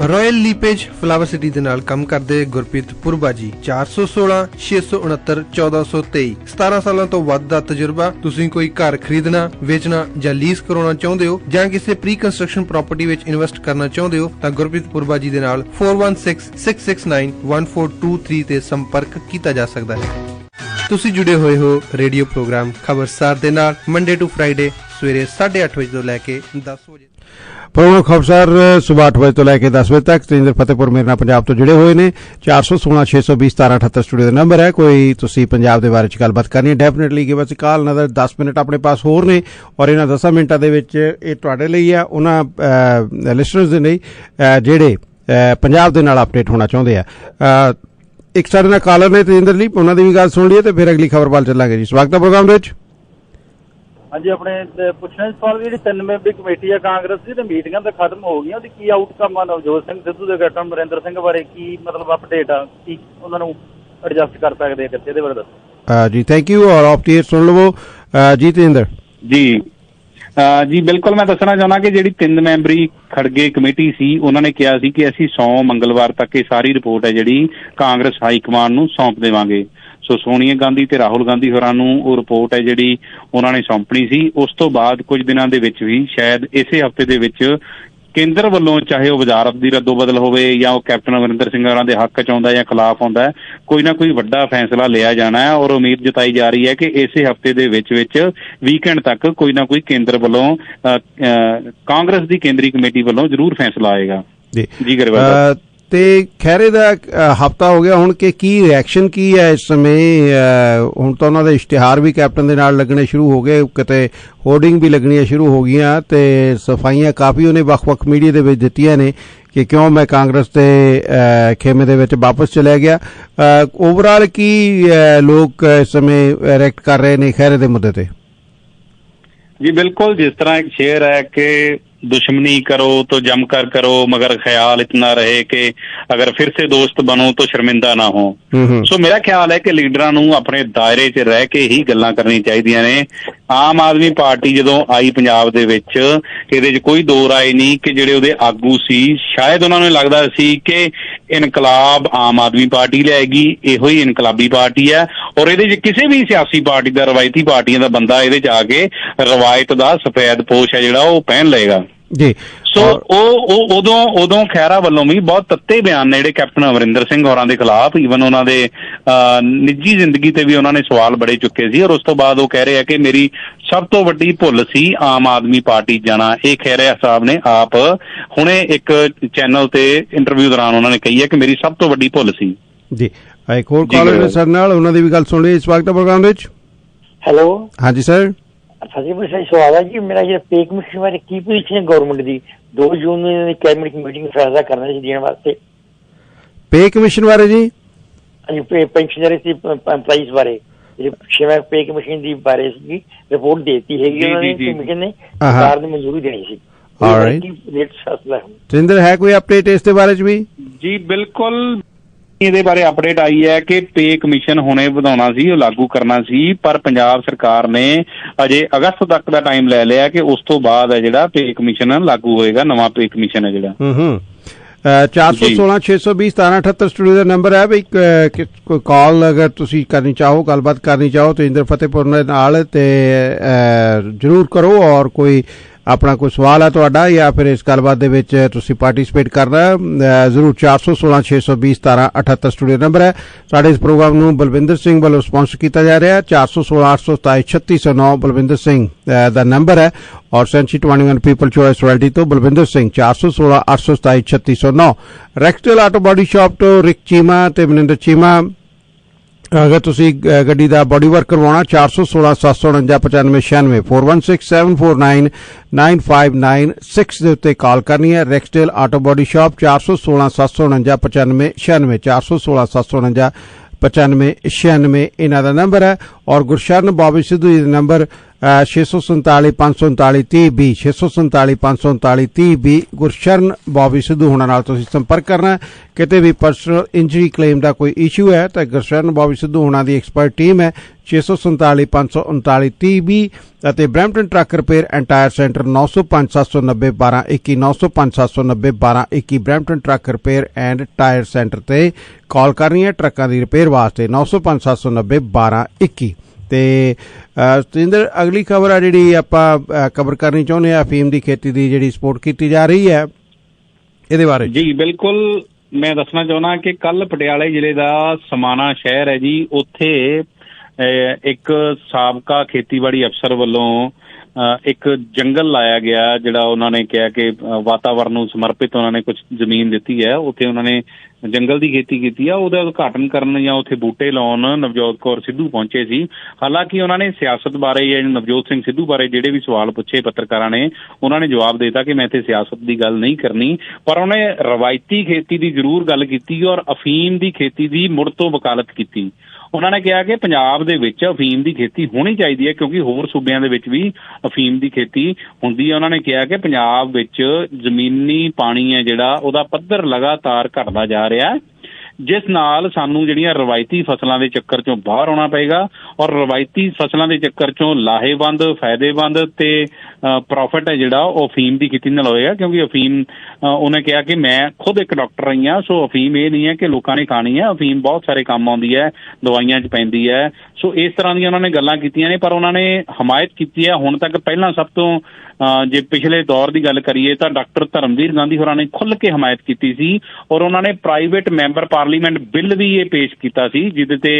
Royal LePage Flower City ਦੇ ਨਾਲ ਕੰਮ ਕਰਦੇ ਗੁਰਪ੍ਰੀਤ ਪੁਰਬਾ ਜੀ 416 669 1423। 17 ਸਾਲਾਂ ਤੋਂ ਵੱਧ ਦਾ ਤਜਰਬਾ। ਤੁਸੀਂ ਕੋਈ ਘਰ ਖਰੀਦਣਾ, ਵੇਚਣਾ ਜਾਂ ਲੀਜ਼ ਕਰਾਉਣਾ ਚਾਹੁੰਦੇ ਹੋ ਜਾਂ ਕਿਸੇ ਪ੍ਰੀ ਕੰਸਟਰਕਸ਼ਨ ਪ੍ਰਾਪਰਟੀ ਵਿੱਚ ਇਨਵੈਸਟ ਕਰਨਾ ਚਾਹੁੰਦੇ ਹੋ ਤਾਂ ਗੁਰਪ੍ਰੀਤ ਪੁਰਬਾ ਜੀ ਦੇ ਨਾਲ 4166691423 ਤੇ ਸੰਪਰਕ ਕੀਤਾ ਜਾ ਸਕਦਾ ਹੈ। ਤੁਸੀਂ ਜੁੜੇ ਹੋਏ ਹੋ ਰੇਡੀਓ ਪ੍ਰੋਗਰਾਮ ਖਬਰਸਾਰ ਦੇ ਨਾਲ ਮੰਡੇ ਟੂ ਫਰਾਈਡੇ ਸਵੇਰੇ 8:30 ਵਜੇ ਤੋਂ ਲੈ ਕੇ 10 ਵਜੇ। ਪ੍ਰੋਗਰਾਮ ਖਬਰਸਾਰ ਸੁਬਾਹ 8 ਵਜੇ ਤੋਂ ਲੈ ਕੇ 10 ਵਜੇ ਤੱਕ ਤੇਜਿੰਦਰ ਫਤਿਹਪੁਰ ਮੇਰੇ ਨਾਲ ਪੰਜਾਬ ਤੋਂ ਜੁੜੇ ਹੋਏ ਨੇ। 416 620 1778 ਸਟੂਡੀਓ ਦਾ ਨੰਬਰ ਹੈ। ਕੋਈ ਤੁਸੀਂ ਪੰਜਾਬ ਦੇ ਬਾਰੇ 'ਚ ਗੱਲਬਾਤ ਕਰਨੀ ਹੈ ਡੈਫੀਨੇਟਲੀ ਗਿਵ ਅਸ ਕਾਲ। ਨਦਰ 10 ਮਿੰਟ ਆਪਣੇ ਪਾਸ ਹੋਰ ਨੇ ਔਰ ਇਹਨਾਂ 10 ਮਿੰਟਾਂ ਦੇ ਵਿੱਚ ਇਹ ਤੁਹਾਡੇ ਲਈ ਹੈ, ਉਹਨਾਂ ਲਿਸਨਰਸ ਦੇ ਲਈ ਜਿਹੜੇ ਪੰਜਾਬ ਦੇ ਨਾਲ ਅਪਡੇਟ ਹੋਣਾ ਚਾਹੁੰਦੇ ਆ। ਇੱਕ ਸਾਡੇ ਨਾਲ ਕਾਲਰ ਨੇ ਤੇਜਿੰਦਰ ਲਈ, ਉਹਨਾਂ ਦੀ ਵੀ ਗੱਲ ਸੁਣ ਲਈਏ ਤੇ ਫਿਰ ਅਗਲੀ ਖਬਰ ਵੱਲ ਚੱਲਾਂਗੇ ਜੀ। ਸਵਾਗਤ ਹੈ ਪ੍ਰੋਗਰਾਮ ਦੇ ਵਿੱਚ। ਹਾਂਜੀ, ਆਪਣੇ ਪੁੱਛਣਾ ਸਵਾਲ ਜਿਹੜੀ 3 ਮੈਂਬਰੀ ਕਮੇਟੀ ਆ ਕਾਂਗਰਸ ਦੀ ਤੇ ਮੀਟਿੰਗਾਂ ਤਾਂ ਖਤਮ ਹੋ ਗਈਆਂ, ਉਹਦੀ ਕੀ ਆਊਟਕਮ ਆ? ਨਵਜੋਤ ਸਿੰਘ ਸਿੱਧੂ ਦੇ ਕੈਪਟਨ ਅਮਰਿੰਦਰ ਸਿੰਘ ਬਾਰੇ ਕੀ ਮਤਲਬ ਅਪਡੇਟ ਆ? ਕੀ ਉਹਨਾਂ ਨੂੰ ਐਡਜਸਟ ਕਰ ਸਕਦੇ ਆ ਕਿੱਥੇ, ਇਹਦੇ ਬਾਰੇ ਦੱਸੋ ਜੀ। ਥੈਂਕ ਯੂ ਔਰ ਆਪਟੀਅਰ ਸੁਣ ਲਵੋ ਜੀ ਤੇਜਿੰਦਰ ਜੀ। ਜੀ ਬਿਲਕੁਲ, ਮੈਂ ਦੱਸਣਾ ਚਾਹੁੰਦਾ ਕਿ ਜਿਹੜੀ 3 ਮੈਂਬਰੀ ਖੜਗੇ ਕਮੇਟੀ ਸੀ ਉਹਨਾਂ ਨੇ ਕਿਹਾ ਸੀ ਕਿ ਅਸੀਂ ਮੰਗਲਵਾਰ ਤੱਕ ਇਹ ਸਾਰੀ ਰਿਪੋਰਟ ਹੈ ਜਿਹੜੀ ਕਾਂਗਰਸ ਹਾਈ ਕਮਾਂਡ ਨੂੰ ਸੌਂਪ ਦੇਵਾਂਗੇ। ਸੋ ਸੋਨੀਆ ਗਾਂਧੀ ਤੇ ਰਾਹੁਲ ਗਾਂਧੀ ਹੋਰਾਂ ਨੂੰ ਉਹ ਰਿਪੋਰਟ ਹੈ ਜਿਹੜੀ ਉਹਨਾਂ ਨੇ ਸੌਂਪਣੀ ਸੀ। ਉਸ ਤੋਂ ਬਾਅਦ ਕੁਝ ਦਿਨਾਂ ਦੇ ਵਿੱਚ ਵੀ ਸ਼ਾਇਦ ਇਸੇ ਹਫ਼ਤੇ ਦੇ ਵਿੱਚ ਕੇਂਦਰ ਵੱਲੋਂ ਚਾਹੇ ਉਹ ਵਜ਼ਾਰਤ ਦੀ ਰੱਦੋ ਬਦਲ ਹੋਵੇ ਜਾਂ ਉਹ ਕੈਪਟਨ ਅਮਰਿੰਦਰ ਸਿੰਘ ਹੋਰਾਂ ਦੇ ਹੱਕ 'ਚ ਆਉਂਦਾ ਜਾਂ ਖਿਲਾਫ ਆਉਂਦਾ, ਕੋਈ ਨਾ ਕੋਈ ਵੱਡਾ ਫੈਸਲਾ ਲਿਆ ਜਾਣਾ ਹੈ। ਔਰ ਉਮੀਦ ਜਤਾਈ ਜਾ ਰਹੀ ਹੈ ਕਿ ਇਸੇ ਹਫ਼ਤੇ ਦੇ ਵਿੱਚ ਵੀਕਐਂਡ ਤੱਕ ਕੋਈ ਨਾ ਕੋਈ ਕੇਂਦਰ ਵੱਲੋਂ ਕਾਂਗਰਸ ਦੀ ਕੇਂਦਰੀ ਕਮੇਟੀ ਵੱਲੋਂ ਜ਼ਰੂਰ ਫੈਸਲਾ ਆਏਗਾ। ਜੀ ਗਰੇਵਾਲ ਤੇ ਖਹਿਰੇ ਦਾ ਹਫਤਾ ਹੋ ਗਿਆ ਹੁਣ ਕਿ ਕੀ ਰਿਐਕਸ਼ਨ ਕੀ ਹੈ ਇਸ ਸਮੇਂ? ਹੁਣ ਤਾਂ ਉਹਨਾਂ ਦੇ ਇਸ਼ਤਿਹਾਰ ਵੀ ਕੈਪਟਨ ਦੇ ਨਾਲ ਲੱਗਣੇ ਸ਼ੁਰੂ ਹੋ ਗਏ, ਕਿਤੇ ਹੋਰਡਿੰਗ ਵੀ ਲੱਗਣੀਆਂ ਸ਼ੁਰੂ ਹੋ ਗਈਆਂ ਤੇ ਸਫਾਈਆਂ ਕਾਫੀ ਉਹਨੇ ਵੱਖ-ਵੱਖ ਮੀਡੀਆ ਦੇ ਵਿੱਚ ਦਿੱਤੀਆਂ ਨੇ ਕਿ ਕਿਉਂ ਮੈਂ ਕਾਂਗਰਸ ਦੇ ਖੇਮੇ ਦੇ ਵਿੱਚ ਵਾਪਸ ਚਲਿਆ ਗਿਆ। ਓਵਰਆਲ ਕੀ ਲੋਕ ਇਸ ਸਮੇਂ ਰਿਐਕਟ ਕਰ ਰਹੇ ਨੇ ਖਹਿਰੇ ਦੇ ਮੁੱਦੇ ਤੇ? जी बिल्कुल, जिस तरह एक शेर है कि दुश्मनी करो तो जमकर करो मगर ख्याल इतना रहे कि अगर फिर से दोस्त बनो तो शर्मिंदा ना हो। सो मेरा ख्याल है कि लीडरां नूं अपने दायरे 'ਚ ਰਹਿ ਕੇ ਹੀ ਗੱਲਾਂ ਕਰਨੀਆਂ ਚਾਹੀਦੀਆਂ ਨੇ। ਆਮ ਆਦਮੀ ਪਾਰਟੀ ਜਦੋਂ ਆਈ ਪੰਜਾਬ ਦੇ ਵਿੱਚ, ਇਹਦੇ 'ਚ ਕੋਈ ਦੋ ਰਾਏ ਨਹੀਂ ਕਿ ਜਿਹੜੇ ਉਹਦੇ ਆਗੂ ਸੀ ਸ਼ਾਇਦ ਉਹਨਾਂ ਨੂੰ ਲੱਗਦਾ ਸੀ ਕਿ ਇਨਕਲਾਬ ਆਮ ਆਦਮੀ ਪਾਰਟੀ ਲਿਆਏਗੀ, ਇਹੋ ਹੀ ਇਨਕਲਾਬੀ ਪਾਰਟੀ ਹੈ ਔਰ ਇਹਦੇ 'ਚ ਕਿਸੇ ਵੀ ਸਿਆਸੀ ਪਾਰਟੀ ਦਾ, ਰਵਾਇਤੀ ਪਾਰਟੀਆਂ ਦਾ ਬੰਦਾ ਇਹਦੇ 'ਚ ਆ ਕੇ ਰਵਾਇਤ ਦਾ ਸਫੈਦ ਪੋਸ਼ ਹੈ ਜਿਹੜਾ ਉਹ ਪਹਿਨ ਲਏਗਾ ਜੀ। ਸੋ ਉਹ ਉਦੋਂ ਖਹਿਰਾ ਵੱਲੋਂ ਵੀ ਬਹੁਤ ਤੱਤੇ ਬਿਆਨ ਨੇ ਜਿਹੜੇ ਕੈਪਟਨ ਅਮਰਿੰਦਰ ਸਿੰਘ ਹੋਰਾਂ ਦੇ ਖਿਲਾਫ, ਈਵਨ ਉਹਨਾਂ ਦੇ ਨਿੱਜੀ ਜ਼ਿੰਦਗੀ ਤੇ ਵੀ ਉਹਨਾਂ ਨੇ ਸਵਾਲ ਬੜੇ ਚੁੱਕੇ ਸੀ। ਔਰ ਉਸ ਤੋਂ ਬਾਅਦ ਉਹ ਕਹਿ ਰਹੇ ਆ ਕਿ ਮੇਰੀ ਸਭ ਤੋਂ ਵੱਡੀ ਭੁੱਲ ਸੀ ਆਮ ਆਦਮੀ ਪਾਰਟੀ ਜਾਣਾ। ਇਹ ਖਹਿਰਾ ਸਾਹਿਬ ਨੇ ਆਪ ਹੁਣੇ ਇੱਕ ਚੈਨਲ ਤੇ ਇੰਟਰਵਿਊ ਦੌਰਾਨ ਉਹਨਾਂ ਨੇ ਕਹੀ ਹੈ ਕਿ ਮੇਰੀ ਸਭ ਤੋਂ ਵੱਡੀ ਭੁੱਲ ਸੀ ਜੀ। ਇੱਕ ਹੋਰ ਕਾਲਰ ਨੇ ਸਰ ਨਾਲ, ਉਹਨਾਂ ਦੀ ਵੀ ਗੱਲ ਸੁਣ ਲਈ ਇਸ ਵਕਤ ਪ੍ਰੋਗਰਾਮ ਵਿੱਚ। ਹੈਲੋ, ਹਾਂਜੀ ਸਰ। ਫਤਿਹਪੁਰ ਸਵਾਲ ਹੈ ਜੀ ਮੇਰਾ, ਜਿਹੜਾ ਪੇ ਕਮਿਸ਼ਨ ਬਾਰੇ ਕੀ ਪੋਜੀਸ਼ਨ ਹੈ ਗਵਰਨਮੈਂਟ ਦੀ? 2 ਜੂਨ ਨੂੰ ਇਹਨਾਂ ਦੀ ਕੈਬਨਿਟ ਦੀ ਮੀਟਿੰਗ ਫੈਸਲਾ ਕਰਨਾ ਸੀ ਦੇਣ ਵਾਸਤੇ। ਪੇ ਕਮਿਸ਼ਨ ਬਾਰੇ ਜੀ? ਹਾਂਜੀ, ਪੈਨਸ਼ਨਰ ਦੀ ਪ੍ਰਾਈਸ ਬਾਰੇ, ਜਿਹੜੇ ਪੇ ਕਮਿਸ਼ਨ ਦੀ ਬਾਰੇ ਸੀ ਰਿਪੋਰਟ ਦੇਤੀ ਹੈਗੀ ਉਹਨਾਂ ਨੇ, ਕਮਿਸ਼ਨ ਨੇ ਸਰਕਾਰ ਨੂੰ ਮਨਜ਼ੂਰੀ ਦੇਣੀ ਸੀ। ਸਿੰਦਰ ਹੈ ਕੋਈ ਅਪਡੇਟ ਇਸ ਦੇ ਬਾਰੇ 'ਚ ਵੀ? ਜੀ ਬਿਲਕੁਲ, ਇਹਦੇ ਬਾਰੇ ਅਪਡੇਟ ਆਈ ਹੈ ਕਿ ਪੇ ਕਮਿਸ਼ਨ ਹੁਣੇ ਵਧਾਉਣਾ ਸੀ, ਉਹ ਲਾਗੂ ਕਰਨਾ ਸੀ, ਪਰ ਪੰਜਾਬ ਸਰਕਾਰ ਨੇ ਅਜੇ ਅਗਸਤ ਤੱਕ ਦਾ ਟਾਈਮ ਲੈ ਲਿਆ ਕਿ ਉਸ ਤੋਂ ਬਾਅਦ ਹੈ ਜਿਹੜਾ ਪੇ ਕਮਿਸ਼ਨ ਲਾਗੂ ਹੋਏਗਾ, ਨਵਾਂ ਪੇ ਕਮਿਸ਼ਨ ਹੈ ਜਿਹੜਾ। 416 620 1778 ਸਟੂਡੀਓ ਦਾ ਨੰਬਰ ਹੈ। ਵੀ ਕੋਈ ਕਾਲ ਅਗਰ ਤੁਸੀਂ ਕਰਨੀ ਚਾਹੋ, ਗੱਲਬਾਤ ਕਰਨੀ ਚਾਹੋ ਤੇ ਇੰਦਰ ਫਤਿਹਪੁਰ ਦੇ ਨਾਲ ਤੇ ਜ਼ਰੂਰ ਕਰੋ। ਔਰ ਕੋਈ ਆਪਣਾ ਕੋਈ ਸਵਾਲ ਹੈ ਤੁਹਾਡਾ ਜਾਂ ਫਿਰ ਇਸ ਗੱਲਬਾਤ ਦੇ ਵਿੱਚ ਤੁਸੀਂ ਪਾਰਟਿਸਿਪੇਟ ਕਰਨਾ ਜ਼ਰੂਰ 416 620 1778 ਸਟੂਡੀਓ ਨੰਬਰ ਹੈ। ਸਾਡੇ ਇਸ ਪ੍ਰੋਗਰਾਮ ਨੂੰ ਬਲਵਿੰਦਰ ਸਿੰਘ ਵੱਲੋਂ ਸਪਾਂਸਰ ਕੀਤਾ ਜਾ ਰਿਹਾ ਹੈ। 416 827 3609 ਬਲਵਿੰਦਰ ਸਿੰਘ ਦਾ ਨੰਬਰ ਹੈ ਔਰ ਸੈਂਚੀ 21 ਪੀਪਲ ਚੋਇਸ ਰਾਇਲਟੀ ਤੋਂ Balwinder Singh 416 827 3609। Rexdale auto body shop ਤੋਂ ਰਿਕ ਚੀਮਾ ਤੇ ਮਨਿੰਦਰ ਚੀਮਾ। ਅਗਰ ਤੁਸੀਂ ਗੱਡੀ ਦਾ ਬਾਡੀ ਵਰਕ ਕਰਵਾਉਣਾ 416 749 9596 416 749 9596 ਦੇ ਉੱਤੇ ਕਾਲ ਕਰਨੀ ਹੈ। ਰੈਕਸਟੇਲ ਆਟੋ ਬਾਡੀ ਸ਼ਾਪ 416 749 9596 416 749 9596 ਇਹਨਾਂ ਦਾ ਨੰਬਰ ਹੈ। ਔਰ ਗੁਰਸ਼ਰਨ ਬੌਬੀ ਸਿੱਧੂ ਜੀ ਦਾ ਨੰਬਰ 647 539 30 647 539 30 ਗੁਰਸ਼ਰਨ ਬੌਬੀ ਸਿੱਧੂ ਹੁਣਾਂ ਨਾਲ ਤੁਸੀਂ ਸੰਪਰਕ ਕਰਨਾ। ਕਿਤੇ ਵੀ ਪਰਸਨਲ ਇੰਜਰੀ ਕਲੇਮ ਦਾ ਕੋਈ ਇਸ਼ੂ ਹੈ ਤਾਂ ਗੁਰਸ਼ਰਨ ਬੌਬੀ ਸਿੱਧੂ ਹੁਣਾਂ ਦੀ ਐਕਸਪਰਟ ਟੀਮ ਹੈ 647 539 30 ਅਤੇ Brampton truck repair and tyre centre 905 790 1221 905 790 1221 Brampton truck repair and tyre centre ਤੇ ਕਾਲ ਕਰਨੀ ਹੈ ਟਰੱਕਾਂ ਦੀ ਰਿਪੇਅਰ ਵਾਸਤੇ 905 790 1221। ਤੇ ਸਤਿੰਦਰ, ਅਗਲੀ ਖਬਰ ਆ ਜਿਹੜੀ ਆਪਾਂ ਕਵਰ ਕਰਨੀ ਚਾਹੁੰਦੇ ਆ, ਅਫੀਮ ਦੀ ਖੇਤੀ ਦੀ ਜਿਹੜੀ ਸਪੋਰਟ ਕੀਤੀ ਜਾ ਰਹੀ ਹੈ, ਇਹਦੇ ਬਾਰੇ। ਜੀ ਬਿਲਕੁਲ, ਮੈਂ ਦੱਸਣਾ ਚਾਹੁੰਦਾ ਕਿ ਕੱਲ ਪਟਿਆਲੇ ਜ਼ਿਲ੍ਹੇ ਦਾ ਸਮਾਣਾ ਸ਼ਹਿਰ ਹੈ ਜੀ, ਉੱਥੇ ਇੱਕ ਸਾਬਕਾ ਖੇਤੀਬਾੜੀ ਅਫਸਰ ਵੱਲੋਂ ਇੱਕ ਜੰਗਲ ਲਾਇਆ ਗਿਆ ਜਿਹੜਾ ਉਹਨਾਂ ਨੇ ਕਿਹਾ ਕਿ ਵਾਤਾਵਰਨ ਨੂੰ ਸਮਰਪਿਤ ਉਹਨਾਂ ਨੇ ਕੁਝ ਜ਼ਮੀਨ ਦਿੱਤੀ ਹੈ। ਉੱਥੇ ਉਹਨਾਂ ਨੇ ਜੰਗਲ ਦੀ ਖੇਤੀ ਕੀਤੀ ਆ, ਉਹਦਾ ਉਦਘਾਟਨ ਕਰਨ ਜਾਂ ਉੱਥੇ ਬੂਟੇ ਲਾਉਣ ਨਵਜੋਤ ਕੌਰ ਸਿੱਧੂ ਪਹੁੰਚੇ ਸੀ। ਹਾਲਾਂਕਿ ਉਹਨਾਂ ਨੇ ਸਿਆਸਤ ਬਾਰੇ ਜਾਂ ਨਵਜੋਤ ਸਿੰਘ ਸਿੱਧੂ ਬਾਰੇ ਜਿਹੜੇ ਵੀ ਸਵਾਲ ਪੁੱਛੇ ਪੱਤਰਕਾਰਾਂ ਨੇ, ਉਹਨਾਂ ਨੇ ਜਵਾਬ ਦੇ ਦਿੱਤਾ ਕਿ ਮੈਂ ਇੱਥੇ ਸਿਆਸਤ ਦੀ ਗੱਲ ਨਹੀਂ ਕਰਨੀ, ਪਰ ਉਹਨੇ ਰਵਾਇਤੀ ਖੇਤੀ ਦੀ ਜ਼ਰੂਰ ਗੱਲ ਕੀਤੀ ਔਰ ਅਫੀਮ ਦੀ ਖੇਤੀ ਦੀ ਮੁੜ ਤੋਂ ਵਕਾਲਤ ਕੀਤੀ। ਉਹਨਾਂ ਨੇ ਕਿਹਾ ਕਿ ਪੰਜਾਬ ਦੇ ਵਿੱਚ ਅਫੀਮ ਦੀ ਖੇਤੀ ਹੋਣੀ ਚਾਹੀਦੀ ਹੈ ਕਿਉਂਕਿ ਹੋਰ ਸੂਬਿਆਂ ਦੇ ਵਿੱਚ ਵੀ ਅਫੀਮ ਦੀ ਖੇਤੀ ਹੁੰਦੀ ਹੈ। ਉਹਨਾਂ ਨੇ ਕਿਹਾ ਕਿ ਪੰਜਾਬ ਵਿੱਚ ਜ਼ਮੀਨੀ ਪਾਣੀ ਹੈ ਜਿਹੜਾ ਉਹਦਾ ਪੱਧਰ ਲਗਾਤਾਰ ਘਟਦਾ ਜਾ ਰਿਹਾ ਹੈ, ਜਿਸ ਨਾਲ ਸਾਨੂੰ ਜਿਹੜੀਆਂ ਰਵਾਇਤੀ ਫਸਲਾਂ ਦੇ ਚੱਕਰ ਚੋਂ ਬਾਹਰ ਆਉਣਾ ਪਏਗਾ ਔਰ ਰਵਾਇਤੀ ਫਸਲਾਂ ਦੇ ਚੱਕਰ ਚੋਂ ਲਾਹੇਵੰਦ, ਫਾਇਦੇਮੰਦ ਤੇ ਪ੍ਰੋਫਿਟ ਹੈ ਜਿਹੜਾ ਉਹ ਅਫੀਮ ਦੀ ਖੇਤੀ ਨਾਲ ਹੋਏਗਾ। ਕਿਉਂਕਿ ਅਫੀਮ, ਉਹਨੇ ਕਿਹਾ ਕਿ ਮੈਂ ਖੁਦ ਇੱਕ ਡਾਕਟਰ ਰਹੀ ਹਾਂ, ਸੋ ਅਫੀਮ ਇਹ ਨਹੀਂ ਹੈ ਕਿ ਲੋਕਾਂ ਨੇ ਖਾਣੀ ਹੈ, ਅਫੀਮ ਬਹੁਤ ਸਾਰੇ ਕੰਮ ਆਉਂਦੀ ਹੈ, ਦਵਾਈਆਂ 'ਚ ਪੈਂਦੀ ਹੈ। ਸੋ ਇਸ ਤਰ੍ਹਾਂ ਦੀਆਂ ਉਹਨਾਂ ਨੇ ਗੱਲਾਂ ਕੀਤੀਆਂ ਨੇ, ਪਰ ਉਹਨਾਂ ਨੇ ਹਮਾਇਤ ਕੀਤੀ ਹੈ ਹੁਣ ਤੱਕ। ਪਹਿਲਾਂ ਸਭ ਤੋਂ ਜੇ ਪਿਛਲੇ ਦੌਰ ਦੀ ਗੱਲ ਕਰੀਏ ਤਾਂ ਡਾਕਟਰ ਧਰਮਵੀਰ ਗਾਂਧੀ ਹੋਰਾਂ ਨੇ ਖੁੱਲ੍ਹ ਕੇ ਹਮਾਇਤ ਕੀਤੀ ਸੀ ਔਰ ਉਹਨਾਂ ਨੇ ਪ੍ਰਾਈਵੇਟ ਮੈਂਬਰ ਪਾਰਲੀਮੈਂਟ ਬਿੱਲ ਵੀ ਇਹ ਪੇਸ਼ ਕੀਤਾ ਸੀ ਜਿਹਦੇ ਤੇ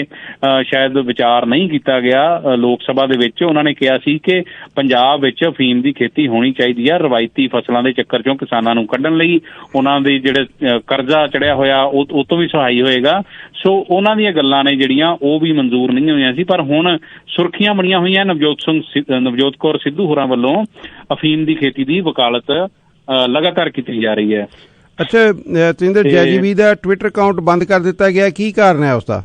ਸ਼ਾਇਦ ਵਿਚਾਰ ਨਹੀਂ ਕੀਤਾ ਗਿਆ ਲੋਕ ਸਭਾ ਦੇ ਵਿੱਚ। ਉਹਨਾਂ ਨੇ ਕਿਹਾ ਸੀ ਕਿ ਪੰਜਾਬ ਵਿੱਚ ਅਫੀਮ ਅਫੀਮ ਦੀ ਖੇਤੀ ਹੋਣੀ ਚਾਹੀਦੀ ਹੈ। ਰਵਾਇਤੀ ਫਸਲਾਂ ਦੇ ਚੱਕਰ ਚੋਂ ਕਿਸਾਨਾਂ ਨੂੰ ਕੱਢਣ ਲਈ ਉਹਨਾਂ ਦੇ ਜਿਹੜੇ ਕਰਜ਼ਾ ਚੜਿਆ ਹੋਇਆ ਉਹ ਤੋਂ ਵੀ ਸਹਾਈ ਹੋਏਗਾ। ਸੋ ਉਹਨਾਂ ਦੀਆਂ ਗੱਲਾਂ ਨੇ ਜਿਹੜੀਆਂ ਉਹ ਵੀ ਮਨਜ਼ੂਰ ਨਹੀਂ ਹੋਈਆਂ ਸੀ, ਪਰ ਹੁਣ ਸੁਰਖੀਆਂ ਬਣੀਆਂ ਹੋਈਆਂ ਨਵਜੋਤ ਕੌਰ ਸਿੱਧੂ ਹੋਰਾਂ ਵੱਲੋਂ ਅਫੀਮ ਦੀ ਖੇਤੀ ਦੀ ਵਕਾਲਤ ਲਗਾਤਾਰ ਕੀਤੀ ਜਾ ਰਹੀ ਹੈ। ਅੱਛਾ ਤੇਂਦਰ, ਜੈਜੀਬੀ ਦਾ ਟਵਿੱਟਰ ਅਕਾਊਂਟ ਬੰਦ ਕਰ ਦਿੱਤਾ ਗਿਆ, ਕੀ ਕਾਰਨ ਹੈ ਉਸਦਾ?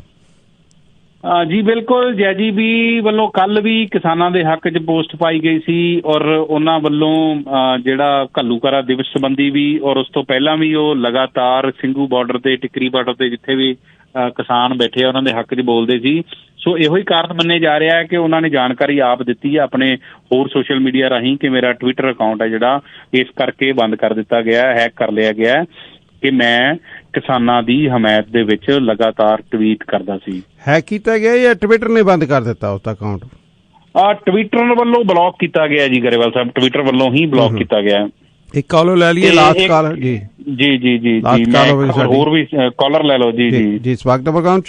ਜੀ ਬਿਲਕੁਲ, ਜੈਜੀਬੀ ਵੱਲੋਂ ਕੱਲ ਵੀ ਕਿਸਾਨਾਂ ਦੇ ਹੱਕ 'ਚ ਪੋਸਟ ਪਾਈ ਗਈ ਸੀ ਔਰ ਉਹਨਾਂ ਵੱਲੋਂ ਜਿਹੜਾ ਘੱਲੂਘਾਰਾ ਦਿਵਸ ਸੰਬੰਧੀ ਵੀ ਔਰ ਉਸ ਤੋਂ ਪਹਿਲਾਂ ਵੀ ਉਹ ਲਗਾਤਾਰ ਸਿੰਘੂ ਬਾਰਡਰ ਤੇ, ਟਿੱਕਰੀ ਬਾਰਡਰ ਤੇ ਜਿੱਥੇ ਵੀ ਕਿਸਾਨ ਬੈਠੇ ਆ ਉਹਨਾਂ ਦੇ ਹੱਕ 'ਚ ਬੋਲਦੇ ਸੀ। ਸੋ ਇਹੋ ਹੀ ਕਾਰਨ ਮੰਨਿਆ ਜਾ ਰਿਹਾ ਹੈ ਕਿ ਉਹਨਾਂ ਨੇ ਜਾਣਕਾਰੀ ਆਪ ਦਿੱਤੀ ਹੈ ਆਪਣੇ ਹੋਰ ਸੋਸ਼ਲ ਮੀਡੀਆ ਰਾਹੀਂ ਕਿ ਮੇਰਾ ਟਵਿੱਟਰ ਅਕਾਊਂਟ ਹੈ ਜਿਹੜਾ ਇਸ ਕਰਕੇ ਬੰਦ ਕਰ ਦਿੱਤਾ ਗਿਆ, ਹੈਕ ਕਰ ਲਿਆ ਗਿਆ ਕਿ ਮੈਂ ਕਿਸਾਨਾਂ ਦੀ ਹਮਾਇਤ ਦੇ ਵਿੱਚ ਲਗਾਤਾਰ ਟਵੀਟ ਕਰਦਾ ਸੀ। ਹੈਕ ਕੀਤਾ ਗਿਆ ਜਾਂ ਟਵਿੱਟਰ ਨੇ ਬੰਦ ਕਰ ਦਿੱਤਾ ਉਸਦਾ ਅਕਾਊਂਟ? ਟਵਿੱਟਰ ਵੱਲੋਂ ਬਲੌਕ ਕੀਤਾ ਗਿਆ ਜੀ ਗਰੇਵਾਲ ਸਾਹਿਬ, ਟਵਿੱਟਰ ਵੱਲੋਂ ਹੀ ਬਲੌਕ ਕੀਤਾ ਗਿਆ। ਇੱਕ ਕਾਲ ਲੈ ਲਈਏ, ਲਾਸਟ ਕਾਲ ਜੀ ਜੀ ਜੀ ਜੀ ਜੀ ਹੋਰ ਵੀ ਕਾਲਰ ਲੈ ਲਓ ਜੀ ਜੀ ਜੀ ਸਵਾਗਤ ਹੈ ਅਕਾਊਂਟ।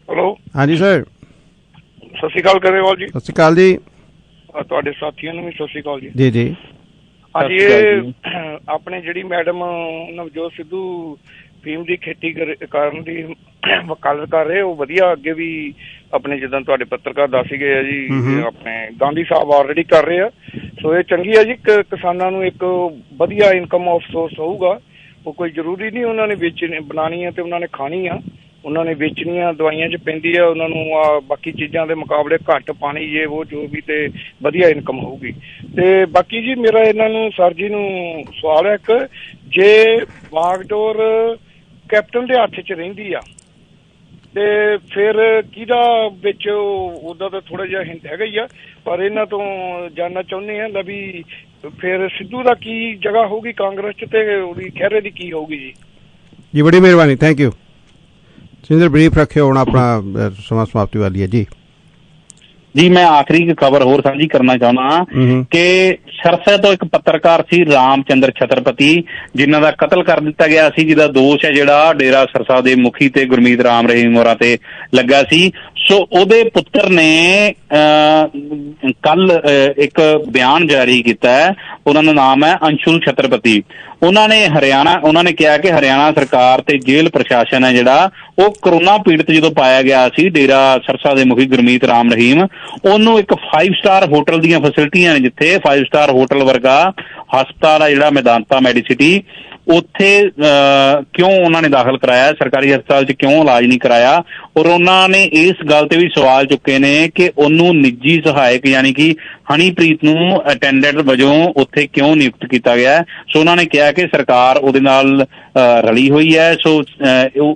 ਹੈਲੋ, ਹਾਂਜੀ ਸਰ, ਸਤਿ ਸ਼੍ਰੀ ਅਕਾਲ ਗਰੇਵਾਲ ਜੀ। ਸਤਿ ਸ਼੍ਰੀ ਅਕਾਲ ਜੀ। ਤੁਹਾਡੇ ਸਾਥੀਆਂ ਨੂੰ ਵੀ ਸਤਿ ਸ਼੍ਰੀ ਅਕਾਲ ਜੀ। ਜੀ ਜੀ ਹਾਂਜੀ, ਇਹ ਆਪਣੇ ਜਿਹੜੀ ਮੈਡਮ ਨਵਜੋਤ ਸਿੱਧੂ ਫੀਮ ਦੀ ਖੇਤੀ ਕਰਨ ਦੀ ਵਕਾਲਤ ਕਰ ਰਹੇ, ਉਹ ਵਧੀਆ ਅੱਗੇ ਵੀ ਆਪਣੇ ਜਿੱਦਾਂ ਤੁਹਾਡੇ ਪੱਤਰਕਾਰ ਦੱਸ ਹੀ ਗਏ ਆ ਜੀ, ਆਪਣੇ ਗਾਂਧੀ ਸਾਹਿਬ ਆਲਰੇਡੀ ਕਰ ਰਹੇ ਆ। ਸੋ ਇਹ ਚੰਗੀ ਆ ਜੀ, ਕਿਸਾਨਾਂ ਨੂੰ ਇੱਕ ਵਧੀਆ ਇਨਕਮ ਆਫ ਸੋਰਸ ਹੋਊਗਾ। ਉਹ ਕੋਈ ਜ਼ਰੂਰੀ ਨਹੀਂ ਉਹਨਾਂ ਨੇ ਬਣਾਉਣੀ ਆ ਤੇ ਉਹਨਾਂ ਨੇ ਖਾਣੀ ਆ, ਉਹਨਾਂ ਨੇ ਵੇਚਣੀਆਂ, ਦਵਾਈਆਂ 'ਚ ਪੈਂਦੀ ਆ ਉਹਨਾਂ ਨੂੰ, ਬਾਕੀ ਚੀਜ਼ਾਂ ਦੇ ਮੁਕਾਬਲੇ ਘੱਟ ਪਾਣੀ ਜੇ ਉਹ ਜੋ ਵੀ, ਤੇ ਵਧੀਆ ਇਨਕਮ ਹੋਊਗੀ। ਤੇ ਬਾਕੀ ਜੀ ਮੇਰਾ ਇਹਨਾਂ ਨੂੰ ਸਰ ਜੀ ਨੂੰ ਸਵਾਲ ਹੈ, ਇੱਕ ਜੇ ਵਾਗਡੋਰ ਕੈਪਟਨ ਦੇ ਹੱਥ 'ਚ ਰਹਿੰਦੀ ਆ ਤੇ ਫਿਰ ਕਿਹਦਾ ਵਿੱਚ ਉਹਦਾ ਤਾਂ ਥੋੜਾ ਜਿਹਾ ਹਿੰਟ ਹੈਗਾ ਹੀ ਆ, ਪਰ ਇਹਨਾਂ ਤੋਂ ਜਾਣਨਾ ਚਾਹੁੰਦੇ ਆ ਵੀ ਫਿਰ ਸਿੱਧੂ ਦਾ ਕੀ ਜਗ੍ਹਾ ਹੋਊਗੀ ਕਾਂਗਰਸ 'ਚ ਤੇ ਉਹਦੀ ਖਹਿਰੇ ਦੀ ਕੀ ਹੋਊਗੀ ਜੀ? ਜੀ ਬੜੀ ਮਿਹਰਬਾਨੀ, ਥੈਂਕ ਯੂ। ਸਿੰਦਰ ਬਰੀਫ ਰੱਖਿਓ, ਹੁਣ ਆਪਣਾ ਸਮਾਂ ਸਮਾਪਤੀ ਵਾਲੀ ਹੈ ਜੀ। ਜੀ ਮੈਂ ਆਖਰੀ ਇੱਕ ਖਬਰ ਹੋਰ ਸਾਂਝੀ ਕਰਨਾ ਚਾਹੁੰਦਾ ਕਿ ਸਰਸਾ ਤੋਂ ਇੱਕ ਪੱਤਰਕਾਰ ਸੀ ਰਾਮਚੰਦਰ ਛਤਰਪਤੀ, ਜਿਨ੍ਹਾਂ ਦਾ ਕਤਲ ਕਰ ਦਿੱਤਾ ਗਿਆ ਸੀ, ਜਿਹਦਾ ਦੋਸ਼ ਹੈ ਜਿਹੜਾ ਡੇਰਾ ਸਰਸਾ ਦੇ ਮੁਖੀ ਤੇ ਗੁਰਮੀਤ ਰਾਮ ਰਹੀਮ ਹੋਰਾਂ ਤੇ ਲੱਗਾ ਸੀ। ਸੋ ਉਹਦੇ ਪੁੱਤਰ ਨੇ ਕੱਲ ਇੱਕ ਬਿਆਨ ਜਾਰੀ ਕੀਤਾ ਹੈ, ਉਹਨਾਂ ਦਾ ਨਾਮ ਹੈ ਅੰਸ਼ੁਲ ਛਤਰਪਤੀ। ਉਹਨਾਂ ਨੇ ਕਿਹਾ ਕਿ ਹਰਿਆਣਾ ਸਰਕਾਰ ਤੇ ਜੇਲ੍ਹ ਪ੍ਰਸ਼ਾਸਨ ਹੈ ਜਿਹੜਾ ਉਹ ਕਰੋਨਾ ਪੀੜਤ ਜਦੋਂ ਪਾਇਆ ਗਿਆ ਸੀ ਡੇਰਾ ਸਰਸਾ ਦੇ ਮੁਖੀ ਗੁਰਮੀਤ ਰਾਮ ਰਹੀਮ, ਉਹਨੂੰ ਇੱਕ 5 ਸਟਾਰ ਹੋਟਲ ਦੀਆਂ ਫੈਸਿਲਿਟੀਆਂ ਨੇ, ਜਿੱਥੇ 5 ਸਟਾਰ ਹੋਟਲ ਵਰਗਾ ਹਸਪਤਾਲ ਆ ਜਿਹੜਾ ਮੈਦਾਂਤਾ ਮੈਡੀਸਿਟੀ, ਉੱਥੇ ਕਿਉਂ ਉਹਨਾਂ ਨੇ ਦਾਖਲ ਕਰਾਇਆ, ਸਰਕਾਰੀ ਹਸਪਤਾਲ 'ਚ ਕਿਉਂ ਇਲਾਜ ਨਹੀਂ ਕਰਾਇਆ? ਔਰ ਉਹਨਾਂ ਨੇ ਇਸ ਗੱਲ ਤੇ ਵੀ ਸਵਾਲ ਚੁੱਕੇ ਨੇ ਕਿ ਉਹਨੂੰ ਨਿੱਜੀ ਸਹਾਇਕ ਯਾਨੀ ਕਿ ਹਨੀਪ੍ਰੀਤ ਨੂੰ ਅਟੈਂਡੈਂਟ ਵਜੋਂ ਉੱਥੇ ਕਿਉਂ ਨਿਯੁਕਤ ਕੀਤਾ ਗਿਆ। ਸੋ ਉਹਨਾਂ ਨੇ ਕਿਹਾ ਕਿ ਸਰਕਾਰ ਉਹਦੇ ਨਾਲ ਰਲੀ ਹੋਈ ਹੈ, ਸੋ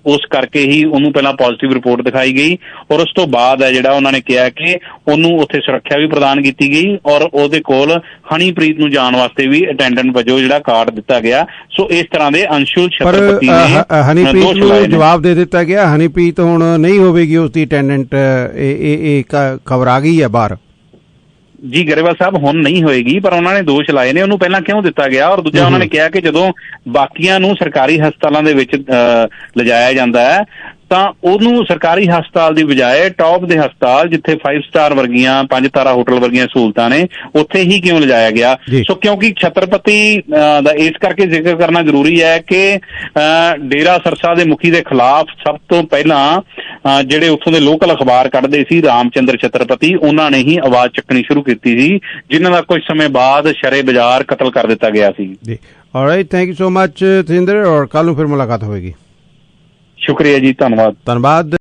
ਉਸ ਕਰਕੇ ਹੀ ਉਹਨੂੰ ਪਹਿਲਾਂ ਪੋਜ਼ਿਟਿਵ ਰਿਪੋਰਟ ਦਿਖਾਈ ਗਈ ਔਰ ਉਸ ਤੋਂ ਬਾਅਦ ਹੈ ਜਿਹੜਾ ਉਹਨਾਂ ਨੇ ਕਿਹਾ ਕਿ ਉਹਨੂੰ ਉੱਥੇ ਸੁਰੱਖਿਆ ਵੀ ਪ੍ਰਦਾਨ ਕੀਤੀ ਗਈ ਔਰ ਉਹਦੇ ਕੋਲ ਹਨੀਪ੍ਰੀਤ ਨੂੰ ਜਾਣ ਵਾਸਤੇ ਵੀ ਅਟੈਂਡੈਂਟ ਵਜੋਂ ਜਿਹੜਾ ਕਾਰਡ ਦਿੱਤਾ ਗਿਆ। ਸੋ ਇਸ ਤਰ੍ਹਾਂ ਦੇ ਅੰਸ਼ੁਲ ਛਤਰਪਤੀ ਨੇ ਹਨੀਪ੍ਰੀਤ ਨੂੰ ਜਵਾਬ ਦੇ ਦਿੱਤਾ ਗਿਆ, ਹਨੀਪ੍ਰੀਤ ਹੁਣ ਨਹੀਂ ਹੋਵੇਗੀ ਉਸਦੀ ਅਟੈਂਡੈਂਟ, ਇਹ ਖਬਰ ਆ ਗਈ ਹੈ ਬਾਹਰ। ਜੀ ਗਰੇਵਾਲ ਸਾਹਿਬ, ਹੁਣ ਨਹੀਂ ਹੋਏਗੀ, ਪਰ ਉਹਨਾਂ ਨੇ ਦੋਸ਼ ਲਾਏ ਨੇ, ਉਹਨੂੰ ਪਹਿਲਾਂ ਕਿਉਂ ਦਿੱਤਾ ਗਿਆ? ਔਰ ਦੂਜਾ ਉਹਨਾਂ ਨੇ ਕਿਹਾ ਕਿ ਜਦੋਂ ਬਾਕੀਆਂ ਨੂੰ ਸਰਕਾਰੀ ਹਸਪਤਾਲਾਂ ਦੇ ਵਿੱਚ ਲਿਜਾਇਆ ਜਾਂਦਾ ਹੈ ਤਾਂ ਉਹਨੂੰ ਸਰਕਾਰੀ ਹਸਪਤਾਲ ਦੀ ਬਜਾਏ ਟੌਪ ਦੇ ਹਸਪਤਾਲ ਜਿੱਥੇ 5 ਸਟਾਰ ਵਰਗੀਆਂ 5 ਤਾਰਾ ਹੋਟਲ ਵਰਗੀਆਂ ਸਹੂਲਤਾਂ ਨੇ ਉੱਥੇ ਹੀ ਕਿਉਂ ਲਿਜਾਇਆ ਗਿਆ? ਸੋ ਕਿਉਂਕਿ ਛਤਰਪਤੀ ਦਾ ਇਸ ਕਰਕੇ ਜ਼ਿਕਰ ਕਰਨਾ ਜ਼ਰੂਰੀ ਹੈ ਕਿ ਡੇਰਾ ਸਰਸਾ ਦੇ ਮੁਖੀ ਦੇ ਖਿਲਾਫ ਸਭ ਤੋਂ ਪਹਿਲਾਂ ਜਿਹੜੇ ਉੱਥੋਂ ਦੇ ਲੋਕਲ ਅਖਬਾਰ ਕੱਢਦੇ ਸੀ ਰਾਮਚੰਦਰ ਛਤਰਪਤੀ, ਉਹਨਾਂ ਨੇ ਹੀ ਆਵਾਜ਼ ਚੱਕਣੀ ਸ਼ੁਰੂ ਕੀਤੀ ਸੀ, ਜਿਨ੍ਹਾਂ ਦਾ ਕੁਝ ਸਮੇਂ ਬਾਅਦ ਸ਼ਰੇ ਬਾਜ਼ਾਰ ਕਤਲ ਕਰ ਦਿੱਤਾ ਗਿਆ ਸੀ। Alright, thank you so much Sinder, ਔਰ ਕੱਲ ਨੂੰ ਫਿਰ ਮੁਲਾਕਾਤ ਹੋਏਗੀ। ਸ਼ੁਕਰੀਆ ਜੀ, ਧੰਨਵਾਦ।